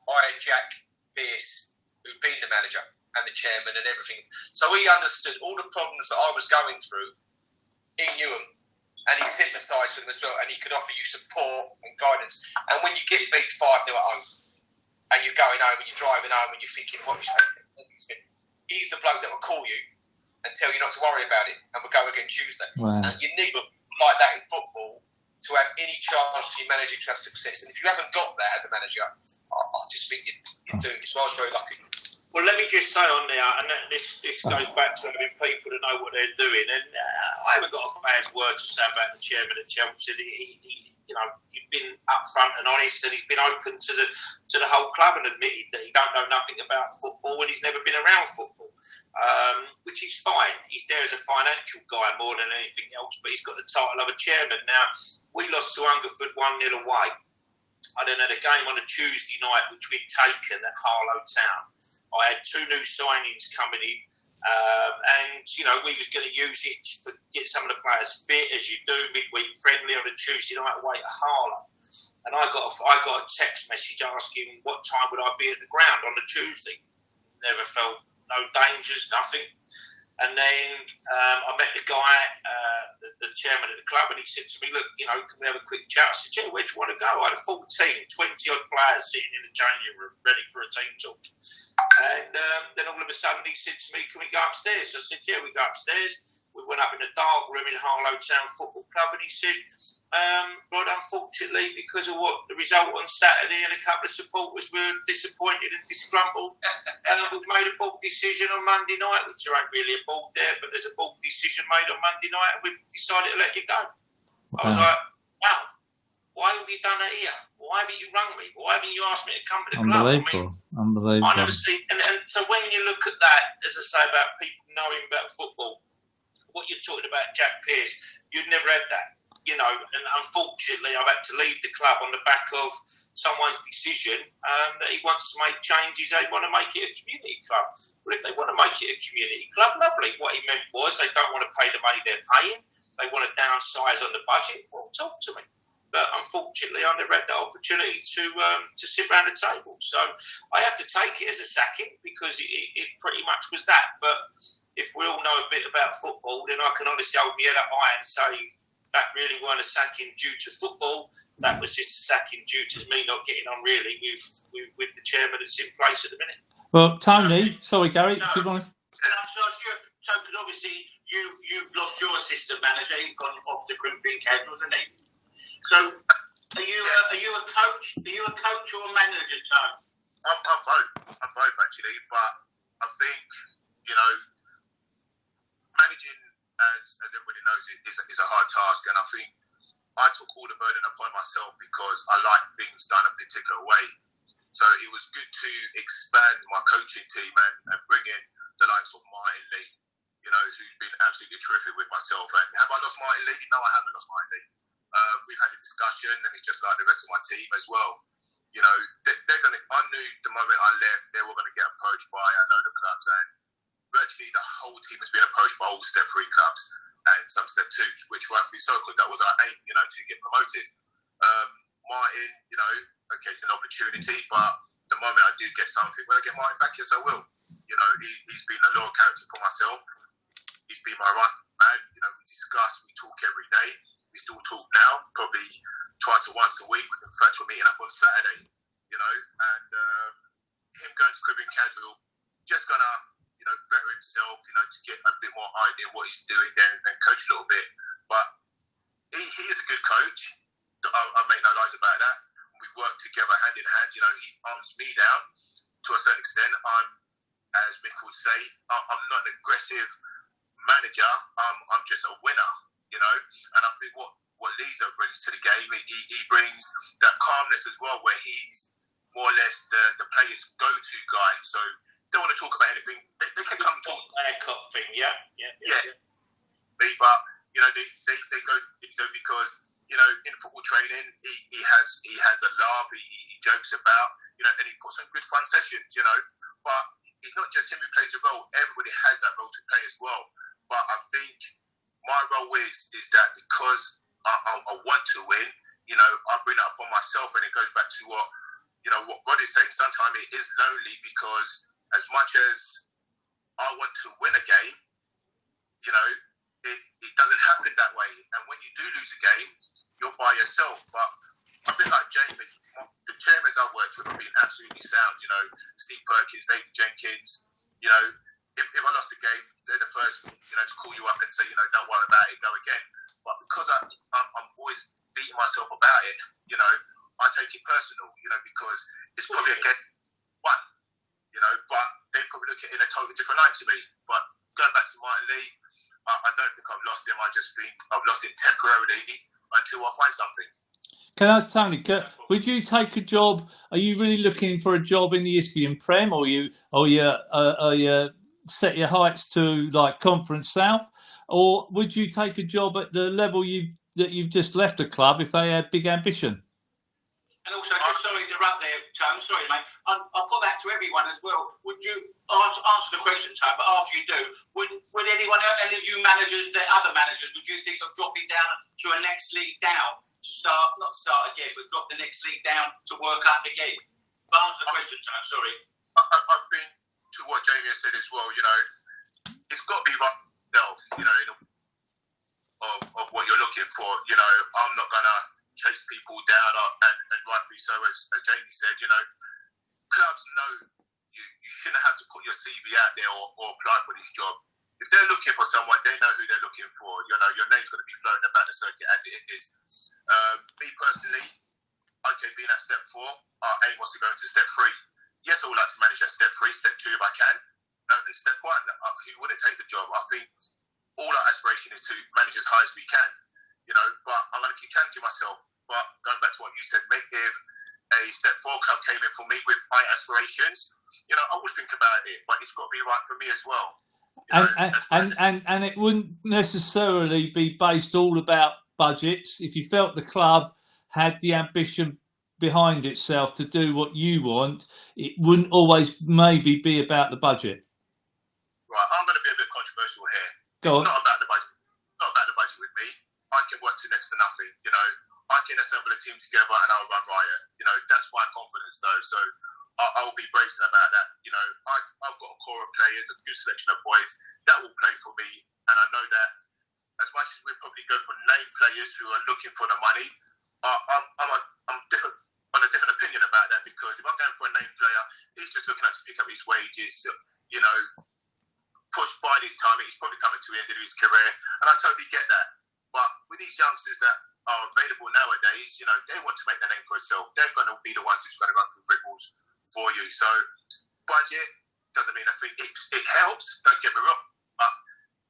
[SPEAKER 6] I had Jack Pearce, who'd been the manager and the chairman and everything. So he understood all the problems that I was going through. He knew them. And he sympathised with them as well, and he could offer you support and guidance. And when you get beat 5-0 at home, and you're going home and you're driving home and you're thinking, what is happening? He's the bloke that will call you and tell you not to worry about it, and we'll go again Tuesday.
[SPEAKER 1] Wow.
[SPEAKER 6] And you need like that in football to have any chance for your manager to have success. And if you haven't got that as a manager, I just think you're doomed. So I was very lucky.
[SPEAKER 3] Well, let me just say on there, and this goes back to having people to know what they're doing. And I haven't got a bad word to say about the chairman at Chelsea. He's been upfront and honest, and he's been open to the whole club and admitted that he don't know nothing about football and he's never been around football, which is fine. He's there as a financial guy more than anything else, but he's got the title of a chairman. Now, we lost to Hungerford 1-0 away. I then had a game on a Tuesday night, which we'd taken at Harlow Town. I had 2 new signings coming in, and you know we was going to use it to get some of the players fit, as you do midweek friendly on a Tuesday night away at Harlow. And I got a text message asking what time would I be at the ground on the Tuesday. Never felt no dangers, nothing. And then I met the guy, the chairman of the club, and he said to me, look, you know, can we have a quick chat? I said, yeah, where do you want to go? I had a full team, 20-odd players sitting in the changing room, ready for a team talk. And then all of a sudden he said to me, can we go upstairs? I said, yeah, we go upstairs. We went up in the dark room in Harlow Town Football Club, and he said, but unfortunately, because of what the result on Saturday and a couple of supporters were disappointed and disgruntled, and we've made a bold decision on Monday night, which there ain't really a bold there, but there's a bold decision made on Monday night, and we've decided to let you go. Wow. I was like, wow, why have you done that here? Why haven't you rung me? Why haven't you asked me to come to the club?
[SPEAKER 1] Unbelievable.
[SPEAKER 3] I never see, and so when you look at that, as I say, about people knowing about football, what you're talking about, Jack Pearce, you'd never had that. You know, and unfortunately, I've had to leave the club on the back of someone's decision that he wants to make changes. They want to make it a community club. Well, if they want to make it a community club, lovely. What he meant was they don't want to pay the money they're paying. They want to downsize on the budget. Well, talk to me. But unfortunately, I never had that opportunity to sit around the table. So I have to take it as a sacking because it pretty much was that. But if we all know a bit about football, then I can honestly hold my head up high and say, that really weren't a sacking due to football. That was just a sacking due to me not getting on really with the chairman that's in place at the minute.
[SPEAKER 1] Well, Tony, sorry, Gary, do you want to...
[SPEAKER 2] So, because obviously you've lost your assistant manager. He's gone off the Grimsby Candles, hasn't he? So, are you a coach? Are you a coach or a manager, Tony?
[SPEAKER 5] I'm both. I'm both actually, but I think managing. As everybody knows, is a hard task, and I think I took all the burden upon myself because I like things done a particular way. So it was good to expand my coaching team and bring in the likes of Martin Lee, who's been absolutely terrific with myself. And have I lost Martin Lee? No, I haven't lost Martin Lee. We've had a discussion, and it's just like the rest of my team as well. They're going to. I knew the moment I left, they were going to get approached by a load of clubs, and virtually the whole team has been approached by all Step 3 clubs. and some step twos, which rightfully so, because that was our aim, to get promoted. Martin, okay, it's an opportunity, but the moment I do get something, when I get Martin back, yes, I will. He's been a loyal character for myself. He's been my right man. We discuss, we talk every day. We still talk now, probably twice or once a week. In fact, we're meeting up on Saturday, and him going to Caribbean Casual, just gonna, better himself, to get a bit more idea what he's doing there and coach a little bit. But he is a good coach. I make no lies about that. We work together hand in hand. He arms me down to a certain extent. I'm, as Mick would say, I'm not an aggressive manager. I'm just a winner, and I think what Lisa brings to the game, he brings that calmness as well, where he's more or less the players' go-to guy. So they don't want to talk about anything. They can come talk.
[SPEAKER 3] Haircut thing, yeah.
[SPEAKER 5] But they go because in football training he had the laugh, he jokes about, and he puts on good fun sessions, But it's not just him who plays the role. Everybody has that role to play as well. But I think my role is that because I want to win, I bring that upon myself, and it goes back to what God is saying. Sometimes it is lonely because as much as I want to win a game, it doesn't happen that way. And when you do lose a game, you're by yourself. But I've been like Jamie, the chairmen I've worked with have been absolutely sound. Steve Perkins, David Jenkins. If I lost a game, they're the first, to call you up and say, don't worry about it, go again. But because I'm always beating myself about it, I take it personal, because it's probably a game one, but they probably look at it in a totally different light to me. But going back to Martin Lee, I don't think I've lost him. I just think I've lost him temporarily until I find something.
[SPEAKER 1] Tony, would you take a job? Are you really looking for a job in the Isthmian Prem, or you set your heights to like Conference South, or would you take a job at the level that you've just left a club if they had big ambition?
[SPEAKER 2] And also, just sorry to interrupt there, Tom. Sorry, mate. I'll put that to everyone as well. Would you answer the question, Tom? But after you do, would any of you managers, the other managers, would you think of dropping down to a next league down to not start again, but drop the next league down to work up again? But answer the question, Tom. Sorry.
[SPEAKER 5] I think to what Jamie has said as well, it's got to be right yourself, of what you're looking for. I'm not gonna chase people down, and rightfully so, as Jamie said, clubs know you shouldn't have to put your CV out there or apply for this job. If they're looking for someone, they know who they're looking for. Your name's going to be floating about the circuit as it is. Me personally, okay, being at step 4, our aim was to go into step 3. Yes, I would like to manage at step 3, step 2 if I can. And step 1, who wouldn't take the job? I think all our aspiration is to manage as high as we can. But I'm going to keep challenging myself. But going back to what you said, mate, if a step 4 club came in for me with high aspirations, I would think about it, but it's got to be right for me as well.
[SPEAKER 1] And it wouldn't necessarily be based all about budgets. If you felt the club had the ambition behind itself to do what you want, it wouldn't always maybe be about the budget.
[SPEAKER 5] Right, I'm going to be a bit controversial here.
[SPEAKER 1] Go on.
[SPEAKER 5] It's not about the budget. Not about the budget with me. I can work to next to nothing. I can assemble a team together and I'll run riot. That's my confidence though. So I'll be brazen about that. I've got a core of players, a good selection of boys that will play for me, and I know that as much as we probably go for name players who are looking for the money, I'm different on a different opinion about that, because if I'm going for a name player, he's just looking to pick up his wages, push by his time, he's probably coming to the end of his career, and I totally get that. But with these youngsters that are available nowadays, they want to make their name for themselves. They're going to be the ones who's going to run through brick walls for you. So budget doesn't mean a thing. It helps, don't get me wrong. But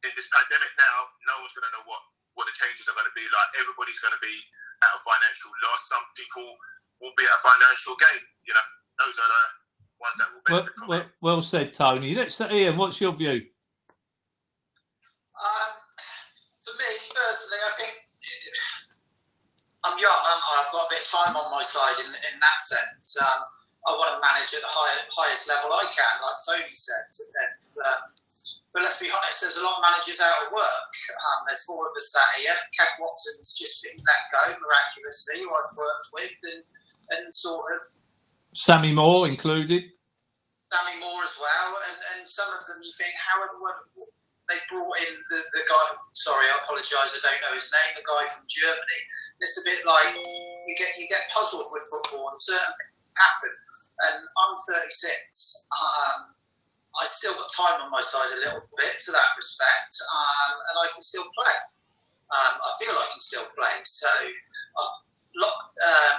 [SPEAKER 5] in this pandemic now, no one's going to know what the changes are going to be like. Everybody's going to be at a financial loss. Some people will be at a financial gain. Those are the ones that will benefit from it.
[SPEAKER 1] Well said, Tony. Let's Ian, what's your view?
[SPEAKER 4] For me personally, I think I'm young. I've got a bit of time on my side in that sense. I want to manage at the highest level I can, like Tony said. And But let's be honest, there's a lot of managers out of work. There's 4 of us sat here. Kev Watson's just been let go miraculously, who I've worked with, and sort of
[SPEAKER 1] Sammy Moore included.
[SPEAKER 4] Sammy Moore as well, and some of them you think, how they brought in the guy, sorry, I apologise, I don't know his name, the guy from Germany. It's a bit like you get puzzled with football and certain things happen. And I'm 36. I still got time on my side a little bit to that respect, and I can still play. I feel I can still play. So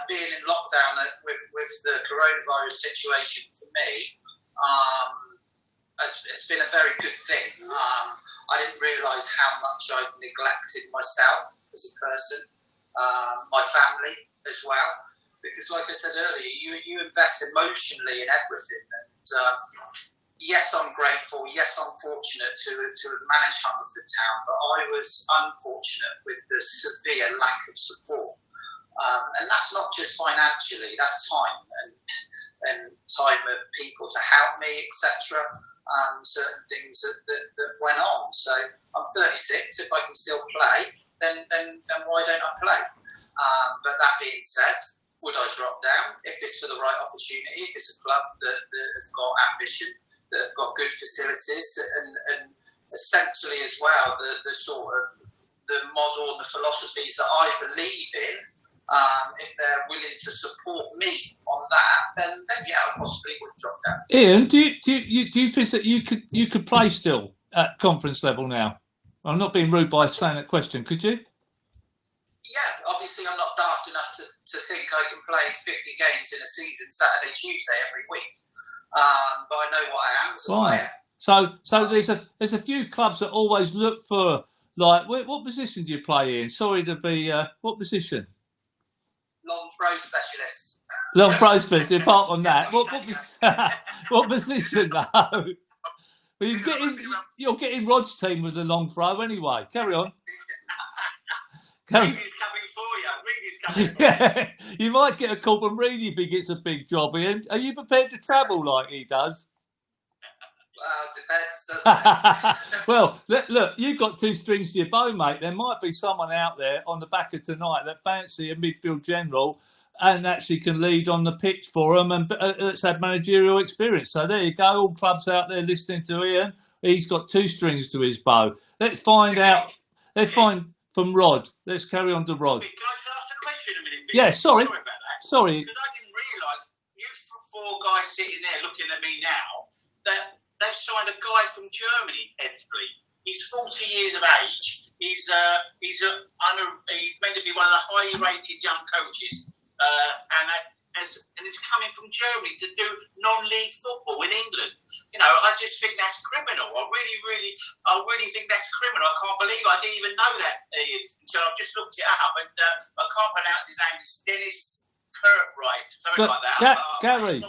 [SPEAKER 4] being in lockdown with the coronavirus situation for me, it's been a very good thing. I didn't realise how much I'd neglected myself as a person, my family as well. Because like I said earlier, you invest emotionally in everything. And yes, I'm grateful. Yes, I'm fortunate to have managed Hungerford Town, but I was unfortunate with the severe lack of support. And that's not just financially, that's time and time of people to help me, etc. Certain things that went on. So I'm 36. If I can still play, then why don't I play? But that being said, would I drop down if it's for the right opportunity? If it's a club that has got ambition, that have got good facilities, and essentially as well the sort of the model and the philosophies that I believe in. If they're willing to support me on that, then yeah, I possibly would drop down.
[SPEAKER 1] Ian, do you think that you could play still at conference level now? I'm not being rude by saying that question. Could you?
[SPEAKER 4] Yeah, obviously I'm not daft enough to think I can play 50 games in a season Saturday, Tuesday every week. But I know what I am as a player.
[SPEAKER 1] So there's a few clubs that always look for, like, what position do you play in? Sorry to be, what position?
[SPEAKER 4] Long throw specialist.
[SPEAKER 1] Long throw specialist. Apart from that, what position though? Well, you're getting Rod's team with the long throw anyway. Carry on.
[SPEAKER 2] Reedy's coming for you.
[SPEAKER 1] Yeah, you might get a call from Reedy if he gets a big job, Ian. Are you prepared to travel like he does?
[SPEAKER 4] Well, depends, doesn't it?
[SPEAKER 1] Well, look, you've got 2 strings to your bow, mate. There might be someone out there on the back of tonight that fancy a midfield general and actually can lead on the pitch for them and let's have managerial experience. So there you go, all clubs out there listening to Ian. He's got 2 strings to his bow. Let's find out. Let's find from Rod. Let's carry on to Rod.
[SPEAKER 2] Can I just ask a question a minute?
[SPEAKER 1] Yeah, sorry.
[SPEAKER 2] Sorry about that.
[SPEAKER 1] Sorry.
[SPEAKER 2] Because I didn't realise, you 4 guys sitting there looking at me now, that they've signed a guy from Germany, Edley. He's 40 years of age. He's meant to be one of the highly rated young coaches, and he's coming from Germany to do non-league football in England. You know, I just think that's criminal. I really think that's criminal. I can't believe I didn't even know that until I've just looked it up, and I can't pronounce his name. It's Dennis Kirkwright, something like that.
[SPEAKER 1] Gary,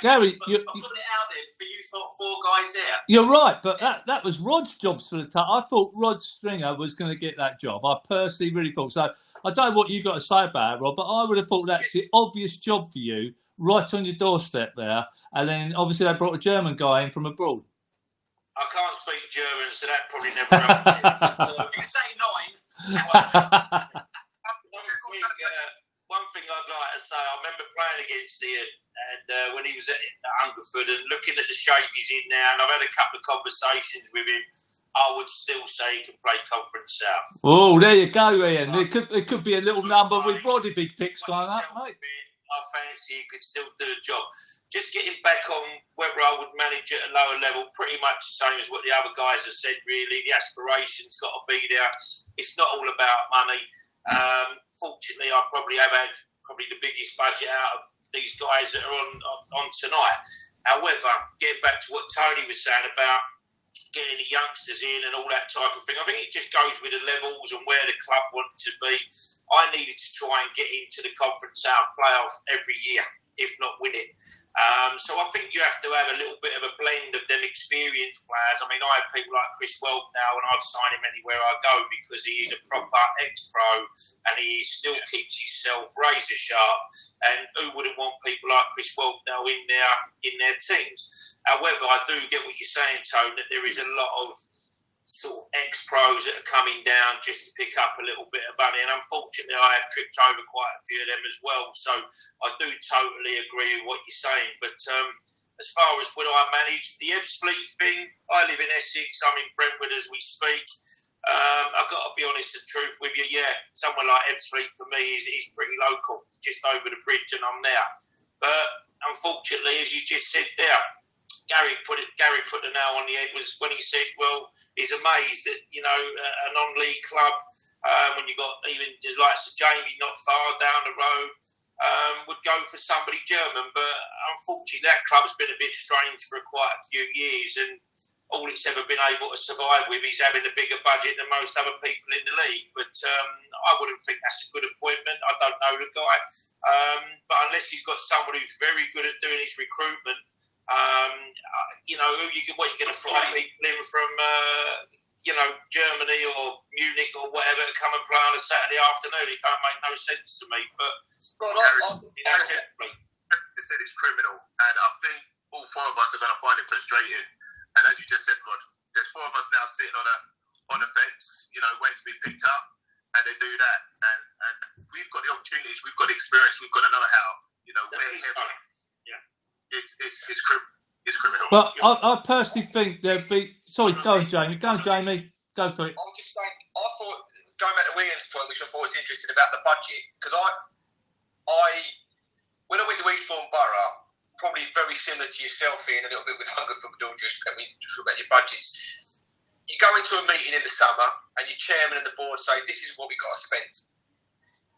[SPEAKER 2] Gary, I'm putting it out there for you 4 guys there.
[SPEAKER 1] You're right, but that was Rod's jobs for the time. I thought Rod Stringer was going to get that job. I personally really thought so. I don't know what you've got to say about it, Rod, but I would have thought that's the obvious job for you, right on your doorstep there. And then obviously they brought a German guy in from abroad.
[SPEAKER 3] I can't speak German, so that probably never happened.
[SPEAKER 2] You can say 9.
[SPEAKER 3] One thing I'd like to say, I remember playing against Ian and when he was at Hungerford and looking at the shape he's in now, and I've had a couple of conversations with him, I would still say he can play Conference South.
[SPEAKER 1] Oh, there you go, Ian. It could be a little number with Rod if he picks one up, mate.
[SPEAKER 3] I fancy he could still do the job. Just getting back on whether I would manage at a lower level, pretty much the same as what the other guys have said, really. The aspiration's got to be there. It's not all about money. Fortunately, I probably have had the biggest budget out of these guys that are on tonight. However, getting back to what Tony was saying about getting the youngsters in and all that type of thing, I think it just goes with the levels and where the club wants to be. I needed to try and get into the Conference South playoff every year. if not win it. So I think you have to have a little bit of a blend of them experienced players. I mean, I have people like Chris Weld now, and I'd sign him anywhere I go because he is a proper ex-pro and he still keeps himself razor sharp. And who wouldn't want people like Chris Weld now in their teams? However, I do get what you're saying, Tone, that there is a lot of sort of ex-pros that are coming down just to pick up a little bit of money, and unfortunately I have tripped over quite a few of them as well, so I do totally agree with what you're saying. But as far as what I manage, the Ebbsfleet thing, I live in Essex, I'm in Brentwood as we speak. I've got to be honest and truth with you, somewhere like Ebbsfleet for me is pretty local, just over the bridge and I'm there. But unfortunately, as you just said there, Gary put the nail on the head was when he said, well, he's amazed that, a non-league club, when you got even the likes of Jamie not far down the road, would go for somebody German. But unfortunately, that club's been a bit strange for quite a few years, and all it's ever been able to survive with is having a bigger budget than most other people in the league. But I wouldn't think that's a good appointment. I don't know the guy. But unless he's got someone who's very good at doing his recruitment, what you're going to fly people in from, Germany or Munich or whatever to come and play on a Saturday afternoon. It don't make no sense to me. But
[SPEAKER 5] Gary said it's criminal, and I think all four of us are going to find it frustrating. And as you just said, Rod, there's four of us now sitting on the fence, waiting to be picked up, and they do that. And we've got the opportunities, we've got the experience, we've got the know-how. We're heavy. It's criminal.
[SPEAKER 1] Well, I personally think there'd be. Sorry, go on, Jamie. Go for it.
[SPEAKER 6] I'm just saying, I thought, going back to William's point, which I thought was interesting about the budget, because when I went to Eastbourne Borough, probably very similar to yourself, Ian, a little bit with Hungerford, with all due respect, when you talk about your budgets. You go into a meeting in the summer, and your chairman and the board say, this is what we've got to spend.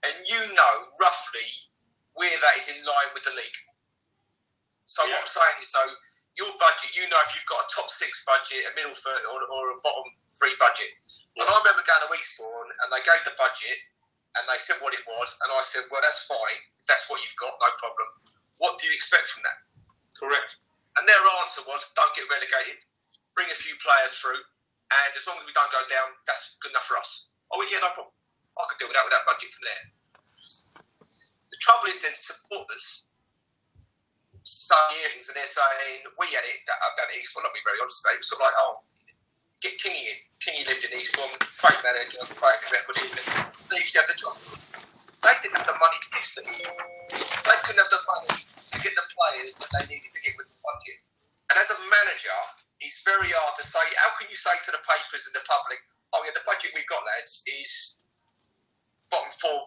[SPEAKER 6] And you know, roughly, where that is in line with the league. So what I'm saying is, your budget, if you've got a top 6 budget, a middle third, or a bottom 3 budget. And I remember going to Eastbourne, and they gave the budget, and they said what it was, and I said, well, that's fine. That's what you've got, no problem. What do you expect from that?
[SPEAKER 3] correct.
[SPEAKER 6] And their answer was, don't get relegated, bring a few players through, and as long as we don't go down, that's good enough for us. I went, yeah, no problem. I could deal with that budget from there. The trouble is then supporters start hearing things and they're saying, we had it down at Eastbourne, I'll be very honest about it. It was sort of like, oh, get Kingy in. Kingy lived in Eastbourne, great manager, great record, he used to have the job. They didn't have the money to fix them. They couldn't have the money to get the players that they needed to get with the budget. And as a manager, it's very hard to say, how can you say to the papers and the public, oh yeah, the budget we've got, lads, is bottom 6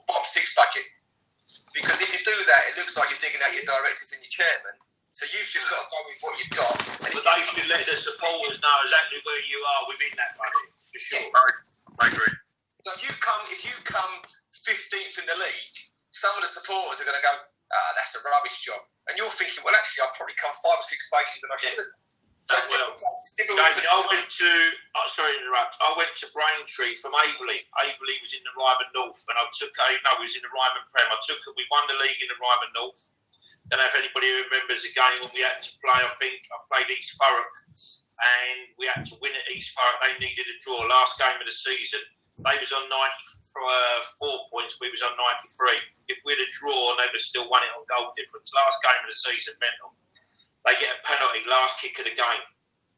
[SPEAKER 6] budget. Because if you do that, it looks like you're digging out your directors and your chairman. So you've just got to go with what you've got.
[SPEAKER 3] But they should let the supporters know exactly where you are within that budget, for sure.
[SPEAKER 5] Yeah, I agree.
[SPEAKER 6] So if you come 15th in the league, some of the supporters are going to go, that's a rubbish job. And you're thinking, well, actually, I've probably come 5 or 6 places than I should have. So
[SPEAKER 3] I went to, sorry to interrupt, I went to Braintree from Aveley. Aveley was in the Ryman North, and I took, we was in the Ryman Prem. We won the league in the Ryman North. Don't know if anybody remembers the game when we had to play, I played East Thurrock, and we had to win at East Thurrock. They needed a draw, last game of the season. They was on 94 points, we was on 93. If we'd have drawn, they would have still won it on goal difference. Last game of the season, mental. They get a penalty, last kick of the game.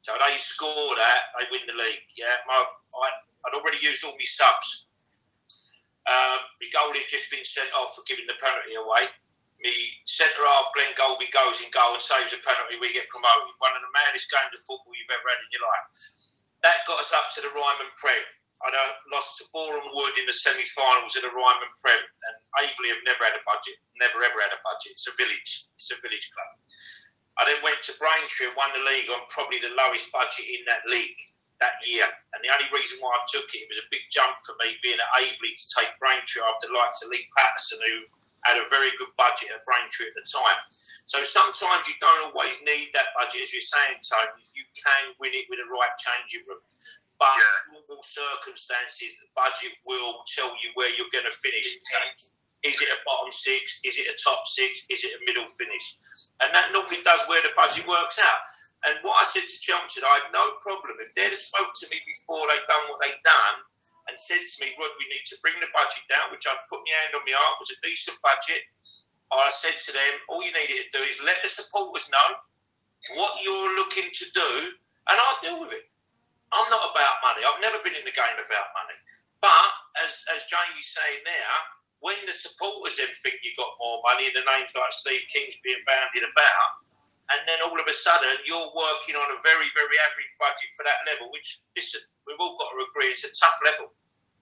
[SPEAKER 3] So they score that, they win the league. Yeah, I'd already used all my subs. My goalie had just been sent off for giving the penalty away. My centre half, Glenn Golby, goes in goal and saves a penalty. We get promoted. One of the maddest games of football you've ever had in your life. That got us up to the Ryman Prem. I lost to Boreham Wood in the semi-finals of the Ryman Prem, and Aveley have never had a budget. Never ever had a budget. It's a village. It's a village club. I then went to Braintree and won the league on probably the lowest budget in that league that year. And the only reason why I took it was a big jump for me being at Aveley to take Braintree after the likes of Lee Patterson, who had a very good budget at Braintree at the time. So sometimes you don't always need that budget, as you're saying, Tony, if you can win it with the right changing room. But in normal circumstances, the budget will tell you where you're going to finish. Is it a bottom six? Is it a top six? Is it a middle finish? And that normally does where the budget works out. And what I said to Chelmsford, I had no problem. If they'd have spoke to me before they'd done what they'd done and said to me, Rod, we need to bring the budget down, which I'd put my hand on my heart, was a decent budget. I said to them, all you needed to do is let the supporters know what you're looking to do, and I'll deal with it. I'm not about money. I've never been in the game about money. But, as Jamie's saying now, when the supporters then think you got more money, and the names like Steve King's being bandied about, and then all of a sudden you're working on a very, very average budget for that level, which, listen, we've all got to agree, it's a tough level.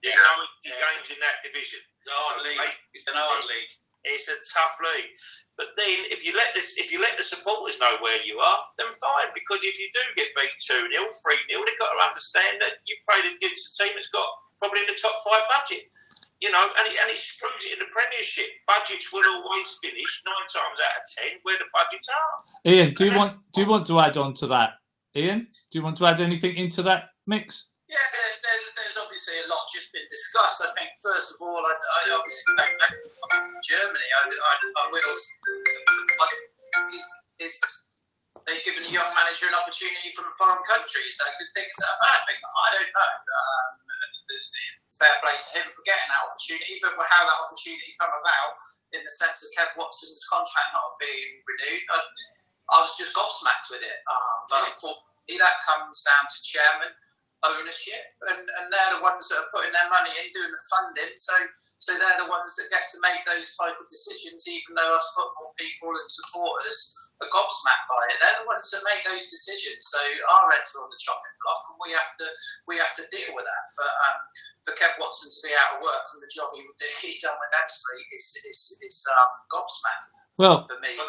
[SPEAKER 3] You know, games in that division.
[SPEAKER 2] It's an hard league. It's an hard league.
[SPEAKER 3] It's a tough league. But then, if you let the supporters know where you are, then fine. Because if you do get beat 2-0, 3-0, they've got to understand that you played against a team that's got probably in the top 5 budget. You know, and it proves it in the Premiership. Budgets will always finish 9 times out of 10 where the budgets are.
[SPEAKER 1] Ian, do you want to add on to that? Ian, do you want to add anything into that mix?
[SPEAKER 4] Yeah, there's obviously a lot just been discussed. I think, first of all, I obviously know Germany. I will. They've given a young manager an opportunity from a foreign country. Is that a good thing? Is that a bad thing? I don't know. Fair play to him for getting that opportunity, but how that opportunity come about in the sense of Kev Watson's contract not being renewed, I was just gobsmacked with it. But unfortunately, that comes down to chairman, ownership, and they're the ones that are putting their money in, doing the funding. So they're the ones that get to make those type of decisions, even though us football people and supporters are gobsmacked by it. They're the ones that make those decisions. So our heads are on the chopping block, and we have to deal with that. But for Kev Watson to be out of work from the job he's done with Ebbsfleet is gobsmacking.
[SPEAKER 1] Well,
[SPEAKER 4] for me.
[SPEAKER 2] We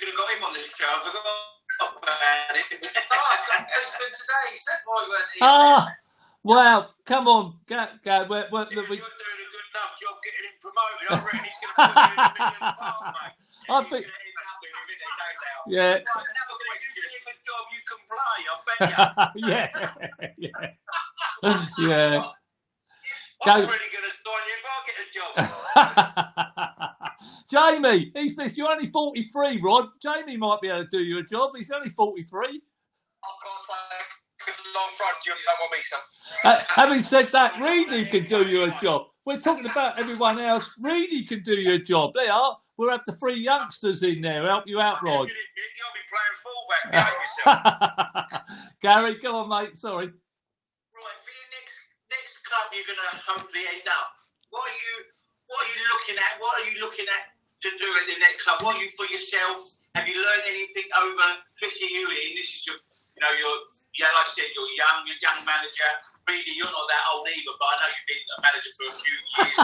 [SPEAKER 2] could have got him on this show. I forgot about it.
[SPEAKER 4] It's been today. He said why weren't he?
[SPEAKER 1] Wow, come on, go.
[SPEAKER 3] You're doing a good enough job getting him promoted. I reckon he's going to put you in a million pounds, mate.
[SPEAKER 1] I think. Yeah.
[SPEAKER 3] Right, you do a good job, you can play. I bet you.
[SPEAKER 1] Yeah.
[SPEAKER 3] I'm really going to sign you if I get a job.
[SPEAKER 1] Jamie, you're only 43, Rod. Jamie might be able to do you a job. He's only 43.
[SPEAKER 6] I can't say good long front you and me, son.
[SPEAKER 1] Having said that, Reedy can do you a job. We're talking about everyone else. Reedy can do you a job. They are. We'll have the 3 youngsters in there help you out, Rod.
[SPEAKER 3] You'll be playing fullback, behave yourself.
[SPEAKER 1] Gary, come on, mate. Sorry.
[SPEAKER 2] Right, for your next club you're going to hopefully end up, what are you looking at? What are you looking at to do at the next club? What are you for yourself? Have you learned anything over picking you in? This is like I said, you're young manager. Really, you're not that old either, but I know you've been a manager for a few years.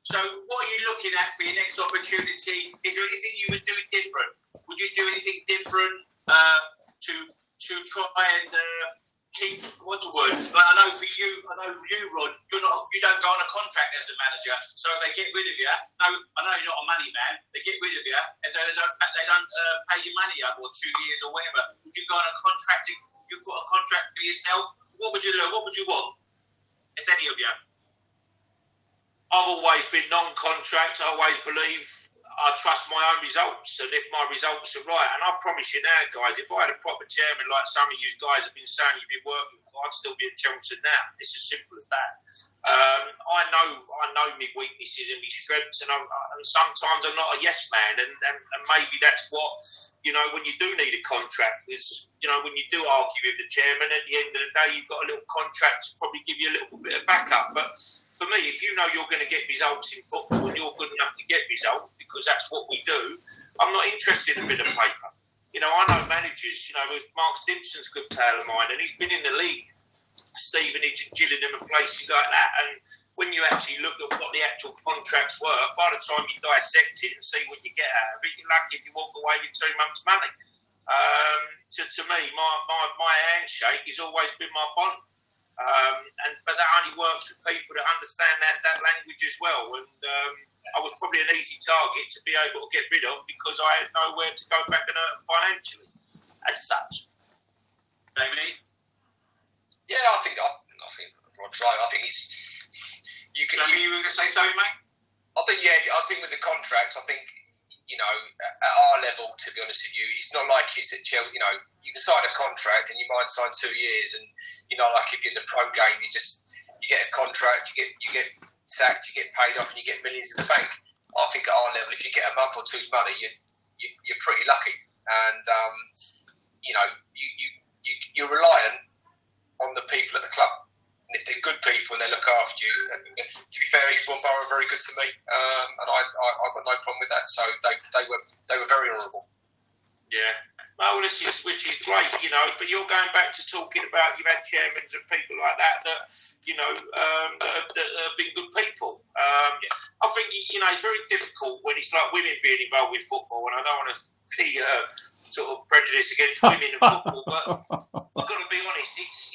[SPEAKER 2] So what are you looking at for your next opportunity? Is there anything you would do different? Would you do anything different to try and keep what's the word? Like I know you, Rod, you don't go on a contract as a manager. So if they get rid of you, I know you're not a money man. They get rid of you and they don't pay your money up or 2 years or whatever. Would you go on a contract? You've got a contract for yourself. What would you do? What would you want? It's any of you.
[SPEAKER 3] I've always been non-contract. I always believe I trust my own results, and if my results are right, and I promise you now, guys, if I had a proper chairman like some of you guys have been saying you've been working for, I'd still be at Chelmsford now. It's as simple as that. I know my weaknesses and my strengths, and sometimes I'm not a yes man, and maybe that's what, when you do need a contract, is, when you do argue with the chairman, at the end of the day, you've got a little contract to probably give you a little bit of backup. But for me, if you know you're going to get results in football and you're good enough to get results, because that's what we do, I'm not interested in a bit of paper. I know managers, Mark Stimpson's a good pal of mine, and he's been in the league, Stevenage and Gillingham and places like that, and when you actually look at what the actual contracts were, by the time you dissect it and see what you get out of it, you're lucky if you walk away with 2 months' money. To me, my handshake has always been my bond. But that only works with people that understand that language as well. And I was probably an easy target to be able to get rid of because I had nowhere to go back and earn financially, as such. Jamie?
[SPEAKER 6] Yeah, I think Rod's right. I think it's you were going to say something, mate. I think with the contracts, I think, at our level, to be honest with you, it's not like it's at Chelsea. You can sign a contract and you might sign 2 years, and like if you're in the pro game, you get a contract, you get sacked, you get paid off, and you get millions in the bank. I think at our level, if you get a month or two's money, you're pretty lucky, and you're reliant on the people at the club. And if they're good people and they look after you, to be fair, Eastbourne Borough were very good to me, and I got no problem with that. So they were very honourable.
[SPEAKER 3] Yeah, well, which is great, But you're going back to talking about you've had chairmen and people like that that have been good people. I think it's very difficult when it's like women being involved with football, and I don't want to be sort of prejudiced against women in football, but I've got to be honest. It's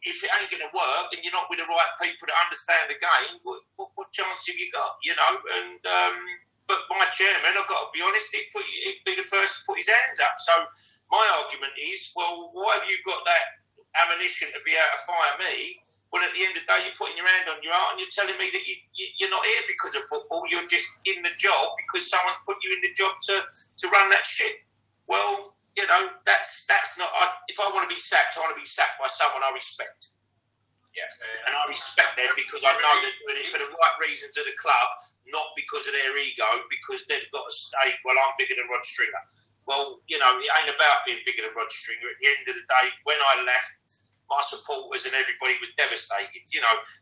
[SPEAKER 3] if it ain't going to work and you're not with the right people that understand the game, what chance have you got? And but my chairman, I've got to be honest, he'd be the first to put his hands up. So my argument is, well, why have you got that ammunition to be able to fire me? Well, at the end of the day, you're putting your hand on your heart and you're telling me that you're not here because of football. You're just in the job because someone's put you in the job to run that ship. Well, that's not. If I want to be sacked, I want to be sacked by someone I respect.
[SPEAKER 6] Yeah,
[SPEAKER 3] and I respect them because I know they're doing it for the right reasons of the club, not because of their ego, because they've got to say, well, I'm bigger than Rod Stringer. Well, it ain't about being bigger than Rod Stringer. At the end of the day, when I left, my supporters and everybody was devastated.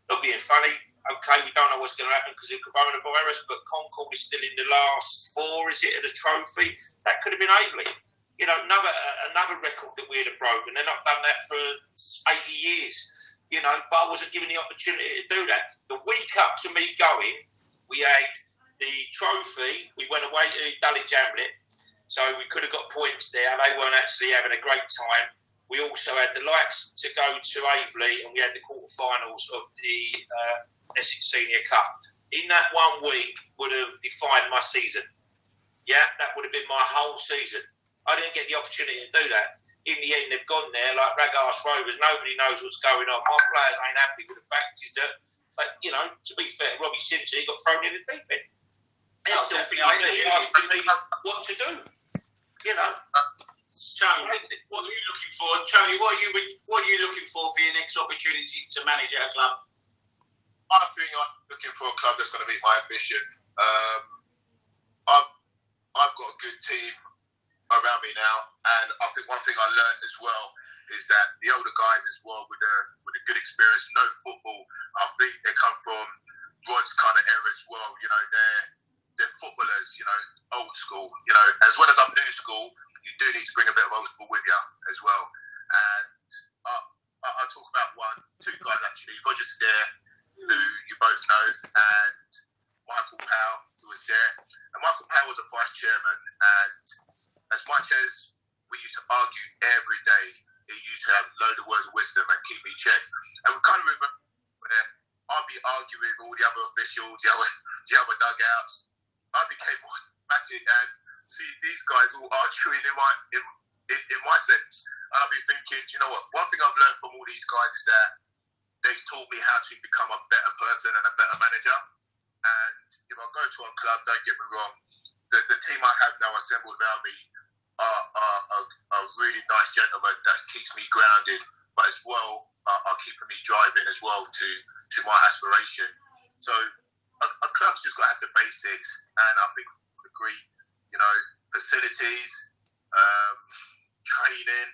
[SPEAKER 3] Not being funny. Okay, we don't know what's going to happen because of coronavirus, but Concord is still in the last 4, is it, of the trophy? That could have been Aveley. Another record that we'd have broken. They've not done that for 80 years. But I wasn't given the opportunity to do that. The week up to me going, we had the trophy. We went away to Dulwich Hamlet, so we could have got points there. They weren't actually having a great time. We also had the likes to go to Aveley, and we had the quarterfinals of the Essex Senior Cup. In that 1 week would have defined my season. Yeah, that would have been my whole season. I didn't get the opportunity to do that. In the end, they've gone there like rag-arse rovers. Nobody knows what's going on. My players ain't happy with the fact is that, to be fair, Robbie Simpson, he got thrown in the deep end. They're still asking me what to do.
[SPEAKER 2] So, what are you looking for, Tony? What are you looking for your next opportunity to manage at a club?
[SPEAKER 5] I think I'm looking for a club that's going to meet my ambition. I've got a good team around me now, and I think one thing I learned as well is that the older guys as well with a good experience, no football, I think they come from Rod's kind of era as well. They're footballers, old school. As well as I'm new school, you do need to bring a bit of old school with you as well. And I'll talk about 2 guys actually. Roger Stair, who you both know, and Michael Powell, who was there. And Michael Powell was a vice chairman, and as much as we used to argue every day, he used to have a load of words of wisdom and keep me checked. And we kind of remember where I'd be arguing with all the other officials, the other dugouts. I became more dramatic and see these guys all arguing in my sense. And I'd be thinking, you know what? One thing I've learned from all these guys is that they've taught me how to become a better person and a better manager. And if I go to a club, don't get me wrong, the team I have now assembled around me are really nice gentlemen that keeps me grounded, but as well are keeping me driving as well to my aspiration. So a club's just got to have the basics, and I think we agree, facilities, training,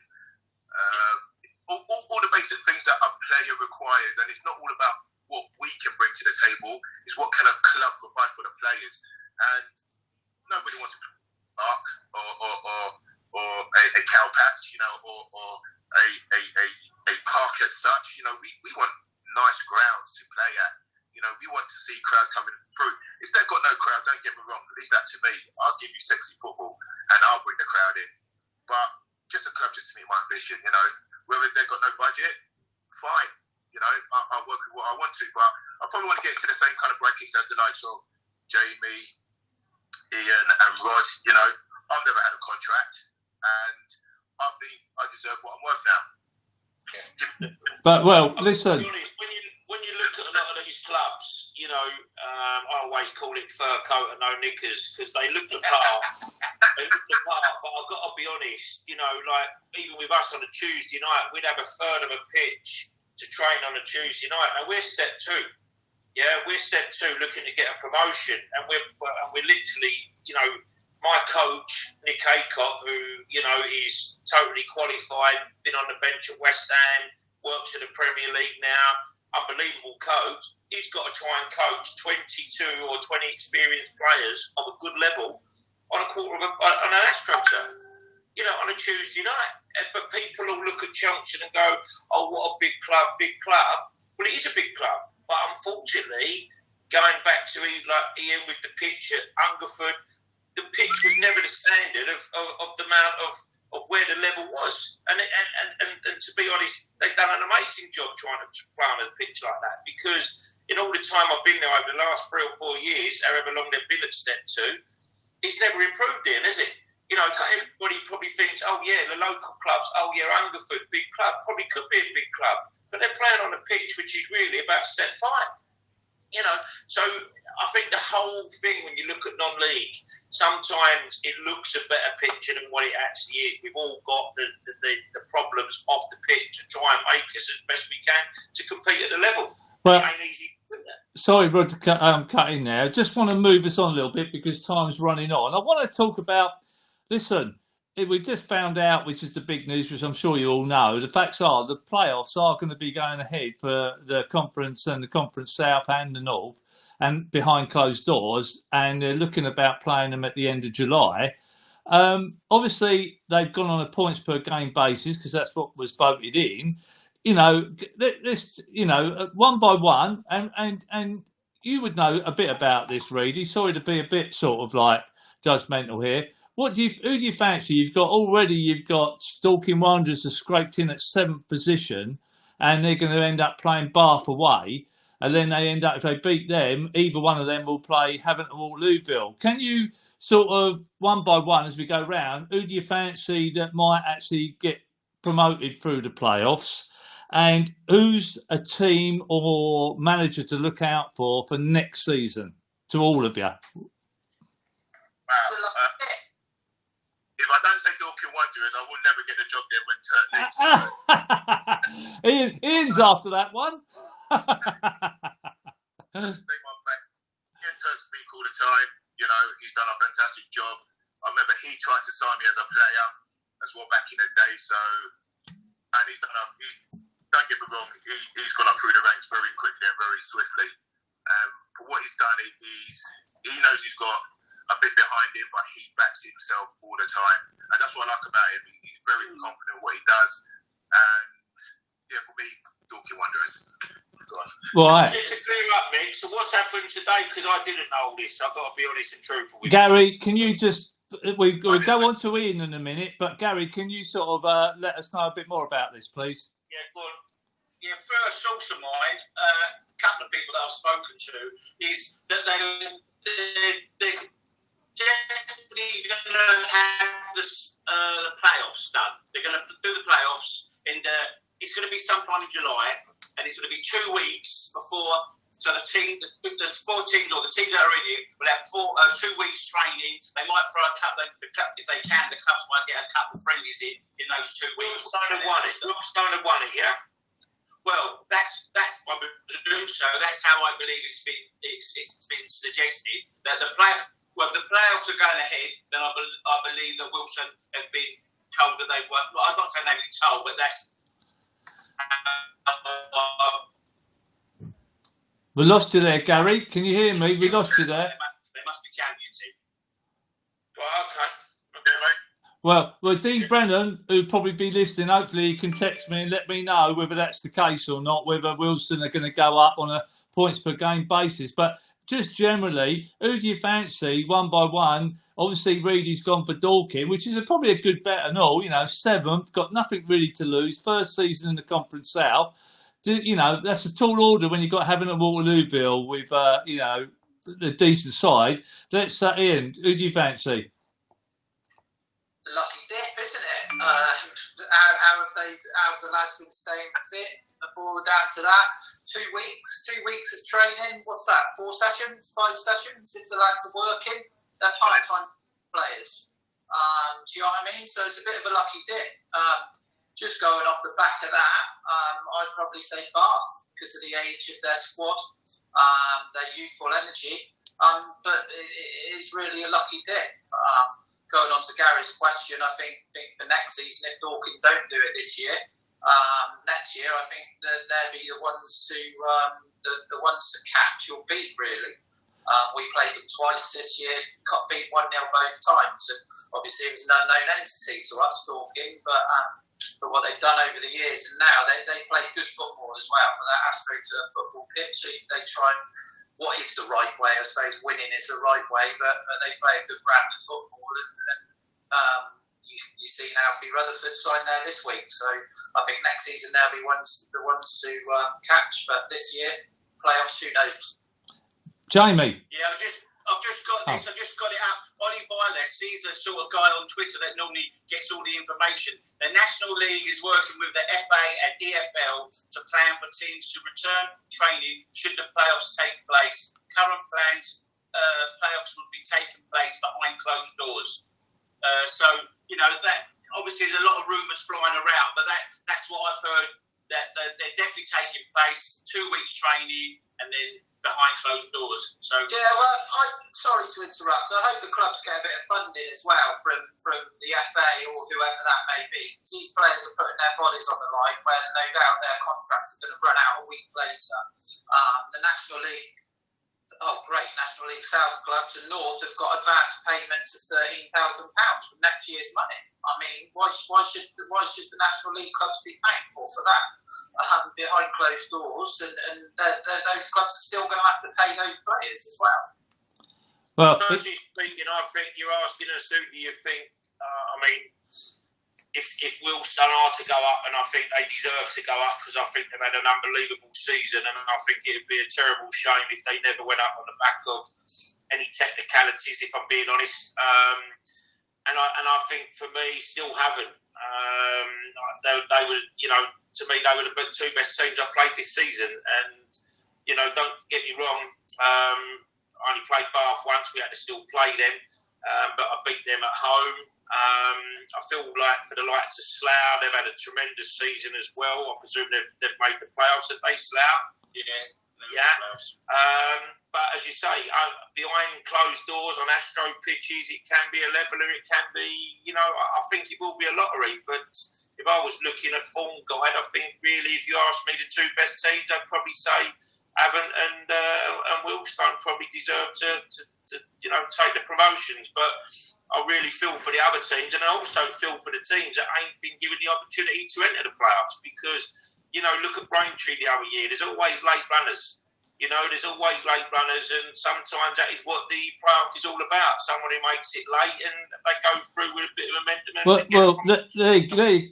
[SPEAKER 5] all the basic things that a player requires. And it's not all about what we can bring to the table, it's what can a club provide for the players. And nobody wants to park or a cow patch, or a park as such. We want nice grounds to play at. We want to see crowds coming through. If they've got no crowd, don't get me wrong, leave that to me. I'll give you sexy football and I'll bring the crowd in. But just a club just to meet my ambition, whether they've got no budget, fine. I'll work with what I want to, but I probably want to get into the same kind of brackets as the likes of Jamie, Ian and Rod. I've never had a contract, and I think I deserve what I'm worth now.
[SPEAKER 1] But well, listen.
[SPEAKER 3] When you look at a lot of these clubs, I always always call it fur coat and no knickers because they look the part. They look the part, but I've got to be honest, you know, like even with us on a Tuesday night, we'd have a third of a pitch to train on a Tuesday night. Now we're step 2. Yeah, we're step 2 looking to get a promotion, and we're literally, you know, my coach, Nick Aycock, who, you know, is totally qualified, been on the bench at West Ham, works in the Premier League now, unbelievable coach. He's got to try and coach 22 or 20 experienced players of a good level on on an Astro turf, you know, on a Tuesday night. But people will look at Chelmsford and go, oh, what a big club, big club. Well, it is a big club. But unfortunately, going back to like Ian with the pitch at Hungerford, the pitch was never the standard of the amount of where the level was. And to be honest, they've done an amazing job trying to play on a pitch like that, because in all the time I've been there over the last 3 or 4 years, however long they've been at step 2, it's never improved there, has it? You know, everybody probably thinks, oh yeah, the local clubs, oh yeah, Hungerford, big club, probably could be a big club, but they're playing on a pitch which is really about step 5. You know, so I think the whole thing, when you look at non-league, sometimes it looks a better picture than what it actually is. We've all got the problems off the pitch to try and make us as best we can to compete at the level.
[SPEAKER 1] Well,
[SPEAKER 3] it ain't easy to do that.
[SPEAKER 1] Sorry, Rod, to cut in there. I just want to move us on a little bit because time's running on. I want to talk about, listen, we've just found out, which is the big news, which I'm sure you all know. The facts are the playoffs are going to be going ahead for the Conference and the Conference South and the North, and behind closed doors, and they're looking about playing them at the end of July. Obviously, they've gone on a points per game basis because that's what was voted in. You know, this, you know, one by one, and you would know a bit about this, Reedy. Sorry to be a bit sort of like judgmental here. Who do you fancy? You've got Dorking Wanderers have scraped in at 7th position, and they're going to end up playing Bath away. And then they end up, if they beat them, either one of them will play Havant or Waterlooville. Can you sort of, one by one as we go round, who do you fancy that might actually get promoted through the playoffs? And who's a team or manager to look out for next season? To all of you.
[SPEAKER 5] Wow. If I don't say Dorking Wanderers, I will never get the job there when Turn leaves.
[SPEAKER 1] Ian's after that one.
[SPEAKER 5] Take my back. Ian Turk speak all the time. You know, he's done a fantastic job. I remember he tried to sign me as a player as well back in the day. So, and don't get me wrong, he's gone up through the ranks very quickly and very swiftly. For what he's done, he knows he's got a bit behind him, but he backs himself all the time, and that's what I like about him. He's very confident in what he does, and yeah, for me, Dorking Wanderers.
[SPEAKER 1] Right.
[SPEAKER 3] Just to clear up, Mick, so what's happened today? Because I didn't know all this. I've got to be honest and truthful with
[SPEAKER 1] Gary, can you just, we'll go on to Ian in a minute, but Gary, can you sort of let us know a bit more about this, please?
[SPEAKER 2] Yeah, go on. Yeah, first source of mine, a couple of people that I've spoken to, is that they're definitely going to have the playoffs done. They're going to do the playoffs, and it's going to be sometime in July, and it's going to be 2 weeks before. So the 4 teams, or the teams that are in it, will have 2 weeks training. They might throw a couple, if they can, the clubs might get a couple of friendlies in those 2 weeks.
[SPEAKER 3] Wilkestone have won it, yeah?
[SPEAKER 2] Well, that's what we're doing. So that's how I believe it's been suggested that the playoffs are going ahead. Then I believe that Wilson have been told that they were. Well, I'm not saying they've been told, but that's.
[SPEAKER 1] We lost you there, Gary. Can you hear me? We lost you there.
[SPEAKER 2] They must be champions.
[SPEAKER 3] Well, okay.
[SPEAKER 1] Well, Dean Brennan, who'll probably be listening, hopefully he can text me and let me know whether that's the case or not, whether Wilson are going to go up on a points per game basis. But just generally, who do you fancy one by one? Obviously, Reedy's gone for Dorking, which is probably a good bet and all. You know, 7th, got nothing really to lose. First season in the Conference South. You know, that's a tall order when you've got having a Waterlooville with, you know, the decent side. Let's Ian, who do you fancy?
[SPEAKER 4] Lucky dip, isn't it? How have the lads been staying fit? before we're down to that. 2 weeks of training. What's that? 4 sessions, 5 sessions. If the lads are working, they're part-time players. Do you know what I mean? So it's a bit of a lucky dip. Just going off the back of that, I'd probably say Bath because of the age of their squad, their youthful energy. But it is really a lucky dip. Going on to Gary's question, I think for next season, if Dorking don't do it this year, next year, I think that they'll be the ones to catch or beat. Really, we played them twice this year, got beat 1-0 both times, and obviously it was an unknown entity to us, Dorking, but what they've done over the years, and now they play good football as well for that AstroTurf football pitch. So they try what is the right way. I suppose winning is the right way, but they play a good brand of football. And you see Alfie Rutherford sign there this week. So I think next season they'll be the ones to catch. But this year, playoffs, who knows?
[SPEAKER 1] Jamie.
[SPEAKER 2] Yeah, I've just got this. I've just got it up. Ollie Byles, he's a sort of guy on Twitter that normally gets all the information. The National League is working with the FA and EFL to plan for teams to return training should the playoffs take place. Current plans, playoffs would be taking place behind closed doors. So, that obviously there's a lot of rumours flying around, but that's what I've heard, that they're definitely taking place, 2 weeks training and then behind closed doors. So
[SPEAKER 4] yeah, well, sorry to interrupt. I hope the clubs get a bit of funding as well from the FA or whoever that may be. These players are putting their bodies on the line when no doubt their contracts are going to run out a week later. The National League, National League South clubs and North have got advance payments of £13,000 from next year's money. I mean, why should the National League clubs be thankful for that behind closed doors? And those clubs are still going to have to pay those players as well.
[SPEAKER 3] Well, personally speaking, I think you're asking us who do you think. If Wilston are to go up, and I think they deserve to go up because I think they've had an unbelievable season, and I think it would be a terrible shame if they never went up on the back of any technicalities, if I'm being honest. And I think for me, still haven't. They would, to me, they would have been 2 best teams I played this season. And don't get me wrong, I only played Bath once. We had to still play them, but I beat them at home. I feel like for the likes of Slough, they've had a tremendous season as well. I presume they've made the playoffs at Slough. Yeah. But as you say, behind closed doors on Astro pitches, it can be a leveller. It can be, I think it will be a lottery. But if I was looking at form guide, I think really, if you ask me the 2 best teams, I'd probably say Avon and Wilstone probably deserve to take the promotions. But I really feel for the other teams, and I also feel for the teams that ain't been given the opportunity to enter the playoffs because, look at Braintree the other year. There's always late runners. There's always late runners, and sometimes that is what the playoff is all about. Someone who makes it late and they go through with a bit of momentum.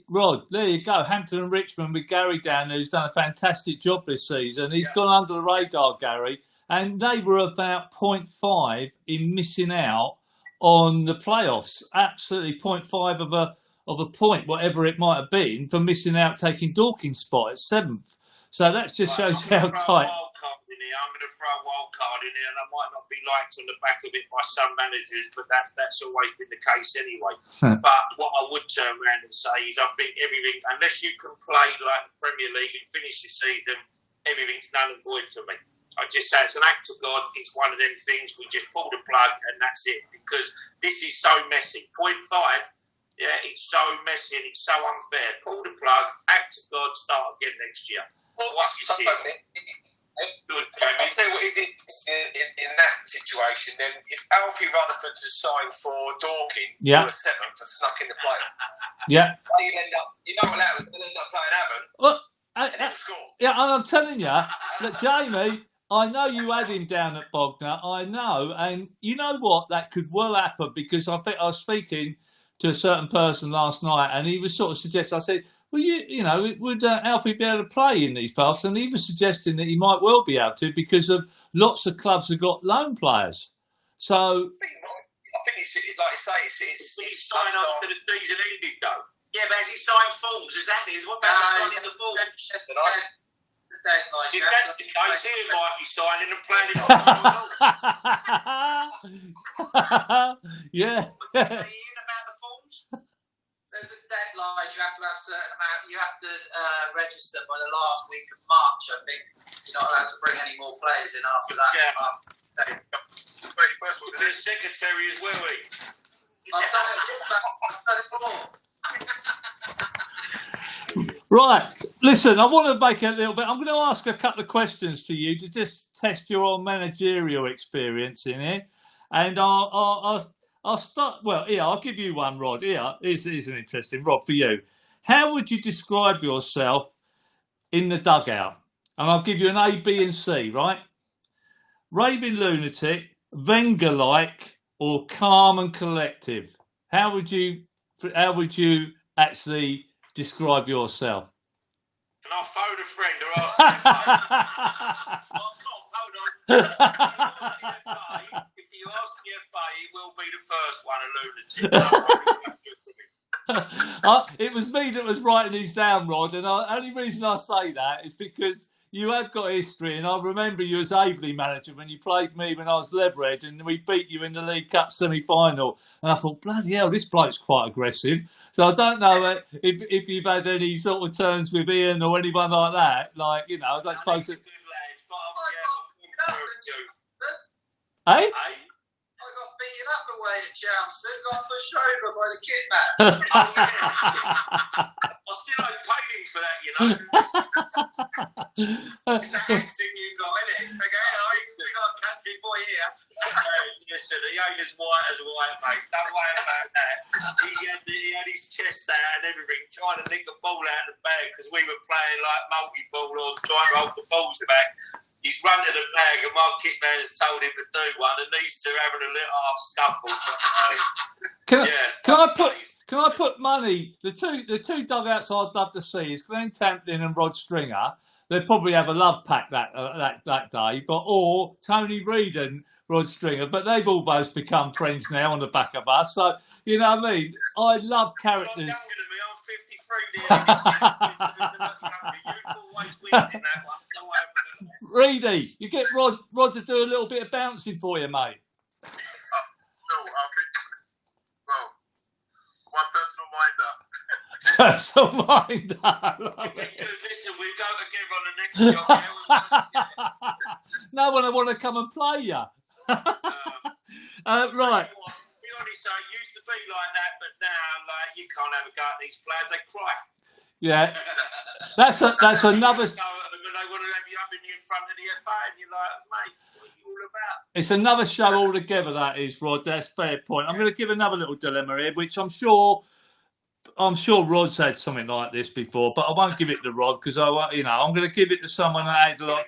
[SPEAKER 1] Rod, there you go. Hampton and Richmond with Gary down there, who's done a fantastic job this season. He's gone under the radar, Gary, and they were about 0.5 in missing out on the playoffs. Absolutely 0.5 of a point, whatever it might have been, for missing out taking Dorking's spot at 7th. So that just shows how tight.
[SPEAKER 3] I'm going to throw a wild card in there, and I might not be liked on the back of it by some managers, but that's always been the case anyway. But what I would turn around and say is I think everything, unless you can play like the Premier League and finish your season, everything's null and void for me. I just say it's an act of God. It's one of them things. We just pull the plug and that's it, because this is so messy. 0.5, it's so messy and it's so unfair. Pull the plug, act of God, start again next year.
[SPEAKER 6] Good, Jamie. I'll tell you what is it in that situation. Then, if Alfie Rutherford has signed for Dorking for the 7th and snuck in the play, you'll end up. What happened? You'll end up playing Avon.
[SPEAKER 1] Well,
[SPEAKER 6] and he'll score.
[SPEAKER 1] Yeah, and I'm telling you that Jamie, I know you had him down at Bognor. I know, and you know what? That could well happen because I think I was speaking to a certain person last night, and he was sort of suggesting. I said, well, would Alfie be able to play in these paths? And he was suggesting that he might well be able to because of lots of clubs have got loan players. So
[SPEAKER 6] I think it's like you say, it's
[SPEAKER 3] signed up to the season ended though.
[SPEAKER 2] Yeah, but has he signed forms? Exactly. What about signing the forms?
[SPEAKER 3] If that's the case, Ian might be signing and planning.
[SPEAKER 1] Yeah.
[SPEAKER 2] Say Ian about the forms.
[SPEAKER 4] There's a deadline. You have to have a certain amount. You have to register by the last week of March, I think. You're not allowed to bring any more players in after that.
[SPEAKER 3] Yeah.
[SPEAKER 5] 31st was
[SPEAKER 3] The secretary as well,
[SPEAKER 4] I've done it before.
[SPEAKER 1] Right. Listen, I want to make it a little bit. I'm going to ask a couple of questions to you to just test your managerial experience in it, and I'll start. Well, here I'll give you one, Rod. Here is an interesting, Rod, for you. How would you describe yourself in the dugout? And I'll give you an A, B, and C. Right? Raving lunatic, Wenger-like, or calm and collective? How would you actually describe yourself?
[SPEAKER 3] Can I phone a friend or ask if you ask the FA, he will be the first one, a lunatic.
[SPEAKER 1] It was me that was writing these down, Rod, and the only reason I say that is because you have got history, and I remember you as Aveley manager when you played me when I was Leverhead, and we beat you in the League Cup semi-final. And I thought, bloody hell, this bloke's quite aggressive. So I don't know if you've had any sort of turns with Ian or anyone like that. Like, you know, I don't suppose it. Hey?
[SPEAKER 4] I got beaten up away at Chelmsford, got pushed over by the kit man.
[SPEAKER 3] I still ain't paid him for that, you know.
[SPEAKER 2] It's the accent you got, isn't it? We got a country boy here.
[SPEAKER 3] Listen, he ain't as white as white, mate. Don't worry about that. He had his chest out and everything, trying to nick a ball out of the bag because we were playing like multi-ball or trying to hold the balls back. He's run to the bag and my kit man has told him to do one, and these two having a little half scuffle.
[SPEAKER 1] Can I put money? The two dugouts I'd love to see is Glenn Tamplin and Rod Stringer. They'd probably have a love pack that day, or Tony Reid and Rod Stringer. But they've all both become friends now on the back of us. So you know what I mean. I love characters.
[SPEAKER 3] You're younger than me. I'm 53. You always win in that one. Don't worry about that.
[SPEAKER 1] Reedy, you get Rod to do a little bit of bouncing for you, mate.
[SPEAKER 5] My personal minder.
[SPEAKER 1] Personal minder.
[SPEAKER 3] Listen, we'll go together on the next job.
[SPEAKER 1] No one will want to come and play you. Right.
[SPEAKER 3] Be honest, it used to be like that, but now, like, you can't have a go at these players. They cry.
[SPEAKER 1] Yeah. That's another.
[SPEAKER 3] They want to have you up in front of the FA, and you're like, mate, what are you all about?
[SPEAKER 1] It's another show altogether, that is, Rod. That's a fair point. I'm going to give another little dilemma here, which I'm sure Rod's had something like this before, but I won't give it to Rod because I'm going to give it to someone that had a lot.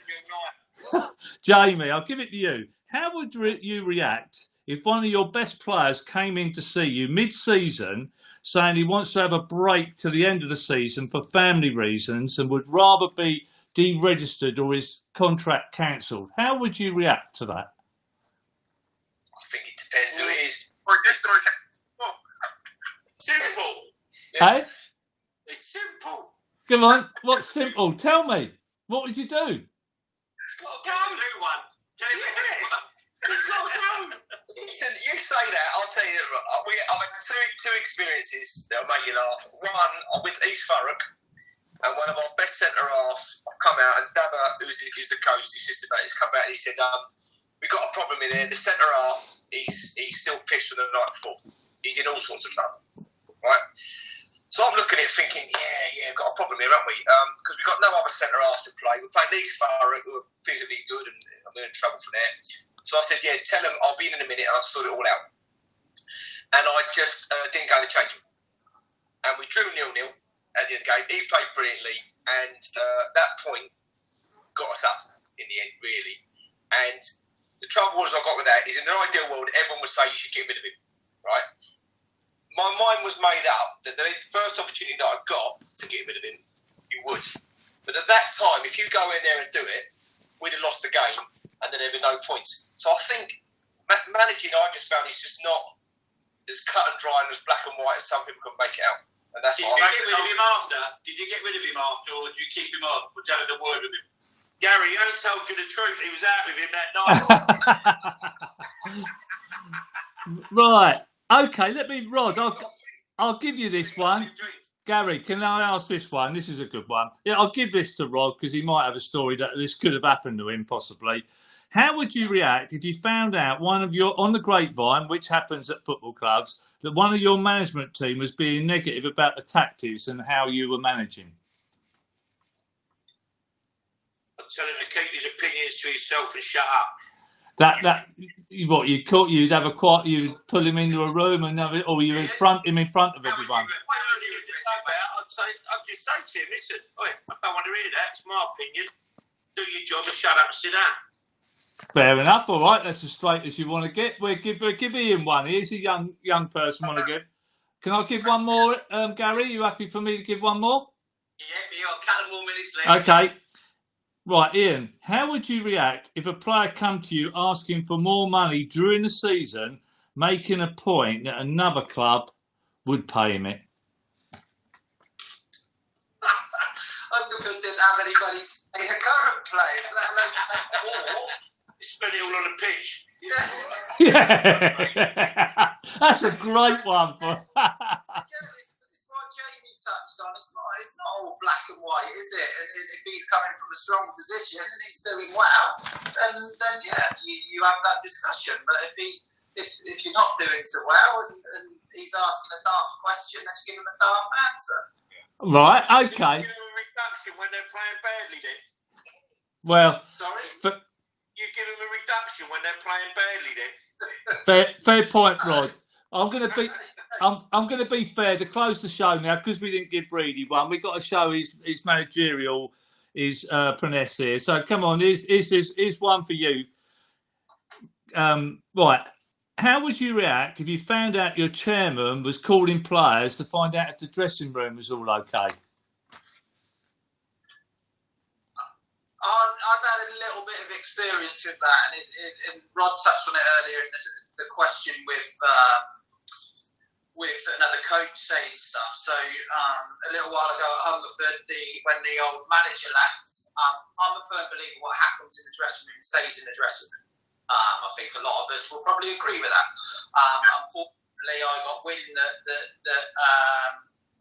[SPEAKER 1] Jamie, I'll give it to you. How would you react if one of your best players came in to see you mid-season, saying he wants to have a break to the end of the season for family reasons and would rather be deregistered or his contract cancelled? How would you react to that?
[SPEAKER 6] I think it depends who it is.
[SPEAKER 3] Simple.
[SPEAKER 1] Hey?
[SPEAKER 3] It's simple.
[SPEAKER 1] Come on. What's simple? Tell me. What would you do?
[SPEAKER 3] It's got to go. Do one. It's got to go.
[SPEAKER 6] Listen, you say that, I'll tell you, I've had two experiences that'll make you laugh. One, I went to East Thurrock, and one of our best centre-halves, I've come out, and Dabba, who's the coach, the assistant mate, he's come out and he said, we've got a problem in here. The centre-half, he's still pissed from the night before. He's in all sorts of trouble, right? So I'm looking at it thinking, yeah, we've got a problem here, haven't we? Because we've got no other centre-halves to play. We're playing East Thurrock, who are physically good, and we're in trouble from there. So I said, yeah, tell him I'll be in a minute and I'll sort it all out. And I just didn't go to change him. And we drew 0-0 at the end of the game. He played brilliantly, and that point got us up in the end, really. And the trouble was I got with that is in an ideal world, everyone would say you should get rid of him, right? My mind was made up that the first opportunity that I got to get rid of him, you would. But at that time, if you go in there and do it, we'd have lost the game, and then there'd be no points. So I think managing, I just found it's just not as cut and dry and as black and white as some people can make it out. And that's
[SPEAKER 2] Did you get rid of him after, or did you keep him on? Would you have a word with him?
[SPEAKER 3] Gary, he only told you the truth. He was out with him that night.
[SPEAKER 1] Right. Okay, Rod, I'll give you this one. Gary, can I ask this one? This is a good one. Yeah, I'll give this to Rod because he might have a story that this could have happened to him, possibly. How would you react if you found out on the grapevine, which happens at football clubs, that one of your management team was being negative about the tactics and how you were managing?
[SPEAKER 3] I'd tell him to keep his opinions to himself and shut up.
[SPEAKER 1] You'd pull him into a room and have it, or you in front of everyone.
[SPEAKER 3] I'd just say to him, listen, I don't want to hear that. It's my opinion. Do your job and shut up and sit down.
[SPEAKER 1] Fair enough. All right, that's as straight as you want to get. We'll give Ian one. He's a young person. Want to give? Can I give one more, Gary? Are you happy for me to give one more?
[SPEAKER 2] Yeah, you got a couple more minutes left.
[SPEAKER 1] Okay. Right, Ian. How would you react if a player come to you asking for more money during the season, making a point that another club would pay him it?
[SPEAKER 4] Didn't have anybody saying a current players, let alone more.
[SPEAKER 3] Spend it all on the pitch.
[SPEAKER 1] Yeah. That's a great one.
[SPEAKER 4] It's what Jamie touched on. It's not all black and white, is it? And if he's coming from a strong position and he's doing well, then yeah, you have that discussion. But if you're not doing so well and he's asking a daft question, then you give him a daft answer.
[SPEAKER 1] Right, okay.
[SPEAKER 3] You give them a reduction when they're playing badly, then?
[SPEAKER 1] Well,
[SPEAKER 4] sorry?
[SPEAKER 3] You give them a reduction when they're playing badly, then?
[SPEAKER 1] Fair point, Rod. I'm going to be fair to close the show now because we didn't give Reedy one. We've got to show his managerial, his prowess here. So come on, here's one for you. Right. How would you react if you found out your chairman was calling players to find out if the dressing room was all okay?
[SPEAKER 4] I've had a little bit of experience with that, and Rod touched on it earlier in the question with another coach saying stuff. So a little while ago at Hungerford, when the old manager left, I'm a firm believer what happens in the dressing room stays in the dressing room. I think a lot of us will probably agree with that. Unfortunately, I got wind that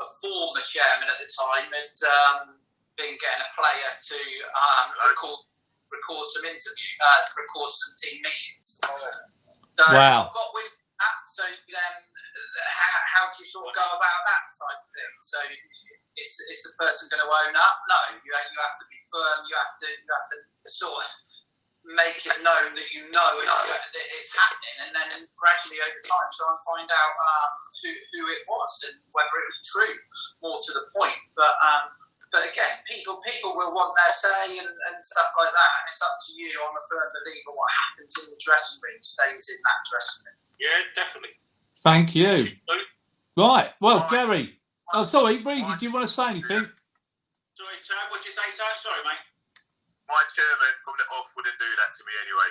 [SPEAKER 4] a former chairman at the time had been getting a player to record some team meetings. So
[SPEAKER 1] wow.
[SPEAKER 4] I got wind of that. So then, how do you sort of go about that type of thing? So is the person going to own up? No, you have to be firm. You have to sort of make it known that it's happening, and then gradually over time try and find out who it was and whether it was true. More to the point, but again, people will want their say and stuff like that, and it's up to you. I'm a firm believer what happens in the dressing room stays in that dressing room.
[SPEAKER 3] Yeah, definitely.
[SPEAKER 1] Thank you. Right, well, Gary. Oh, sorry, Reedy, do you want to say anything?
[SPEAKER 2] Sorry, Tom, what did you say, Tom? Sorry, mate.
[SPEAKER 5] My chairman from the off wouldn't do that to me anyway.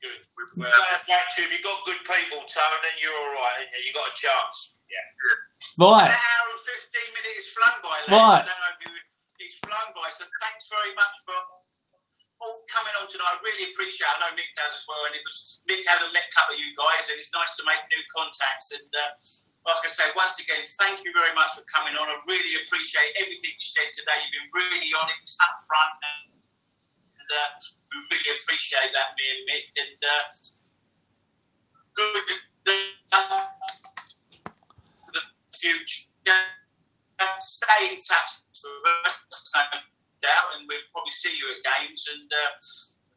[SPEAKER 3] Good. That's right, too. If you've got good people, Tom, then you're all right, ain't you? You've got a chance. Yeah.
[SPEAKER 1] Right.
[SPEAKER 2] An hour and 15 minutes flown by, lads.
[SPEAKER 1] Right.
[SPEAKER 2] I don't know if it's flown by, so thanks very much for all coming on tonight. I really appreciate it. I know Mick does as well, and Mick hasn't met a couple of you guys, and it's nice to make new contacts. And like I say, once again, thank you very much for coming on. I really appreciate everything you said today. You've been really honest up front, and we really appreciate that, me and Mick. And good for the future. Stay in touch with us, no doubt, and we'll probably see you at games. And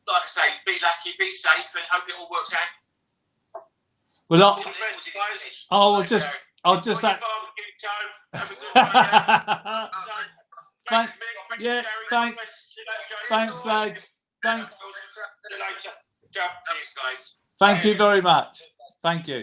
[SPEAKER 2] like I say, be lucky, be safe, and hope it all works out.
[SPEAKER 1] Well, I'll just. Thanks. Yeah, thanks. Thanks, lads. Thanks.
[SPEAKER 3] Cheers, guys.
[SPEAKER 1] Thank you very much. Thank you.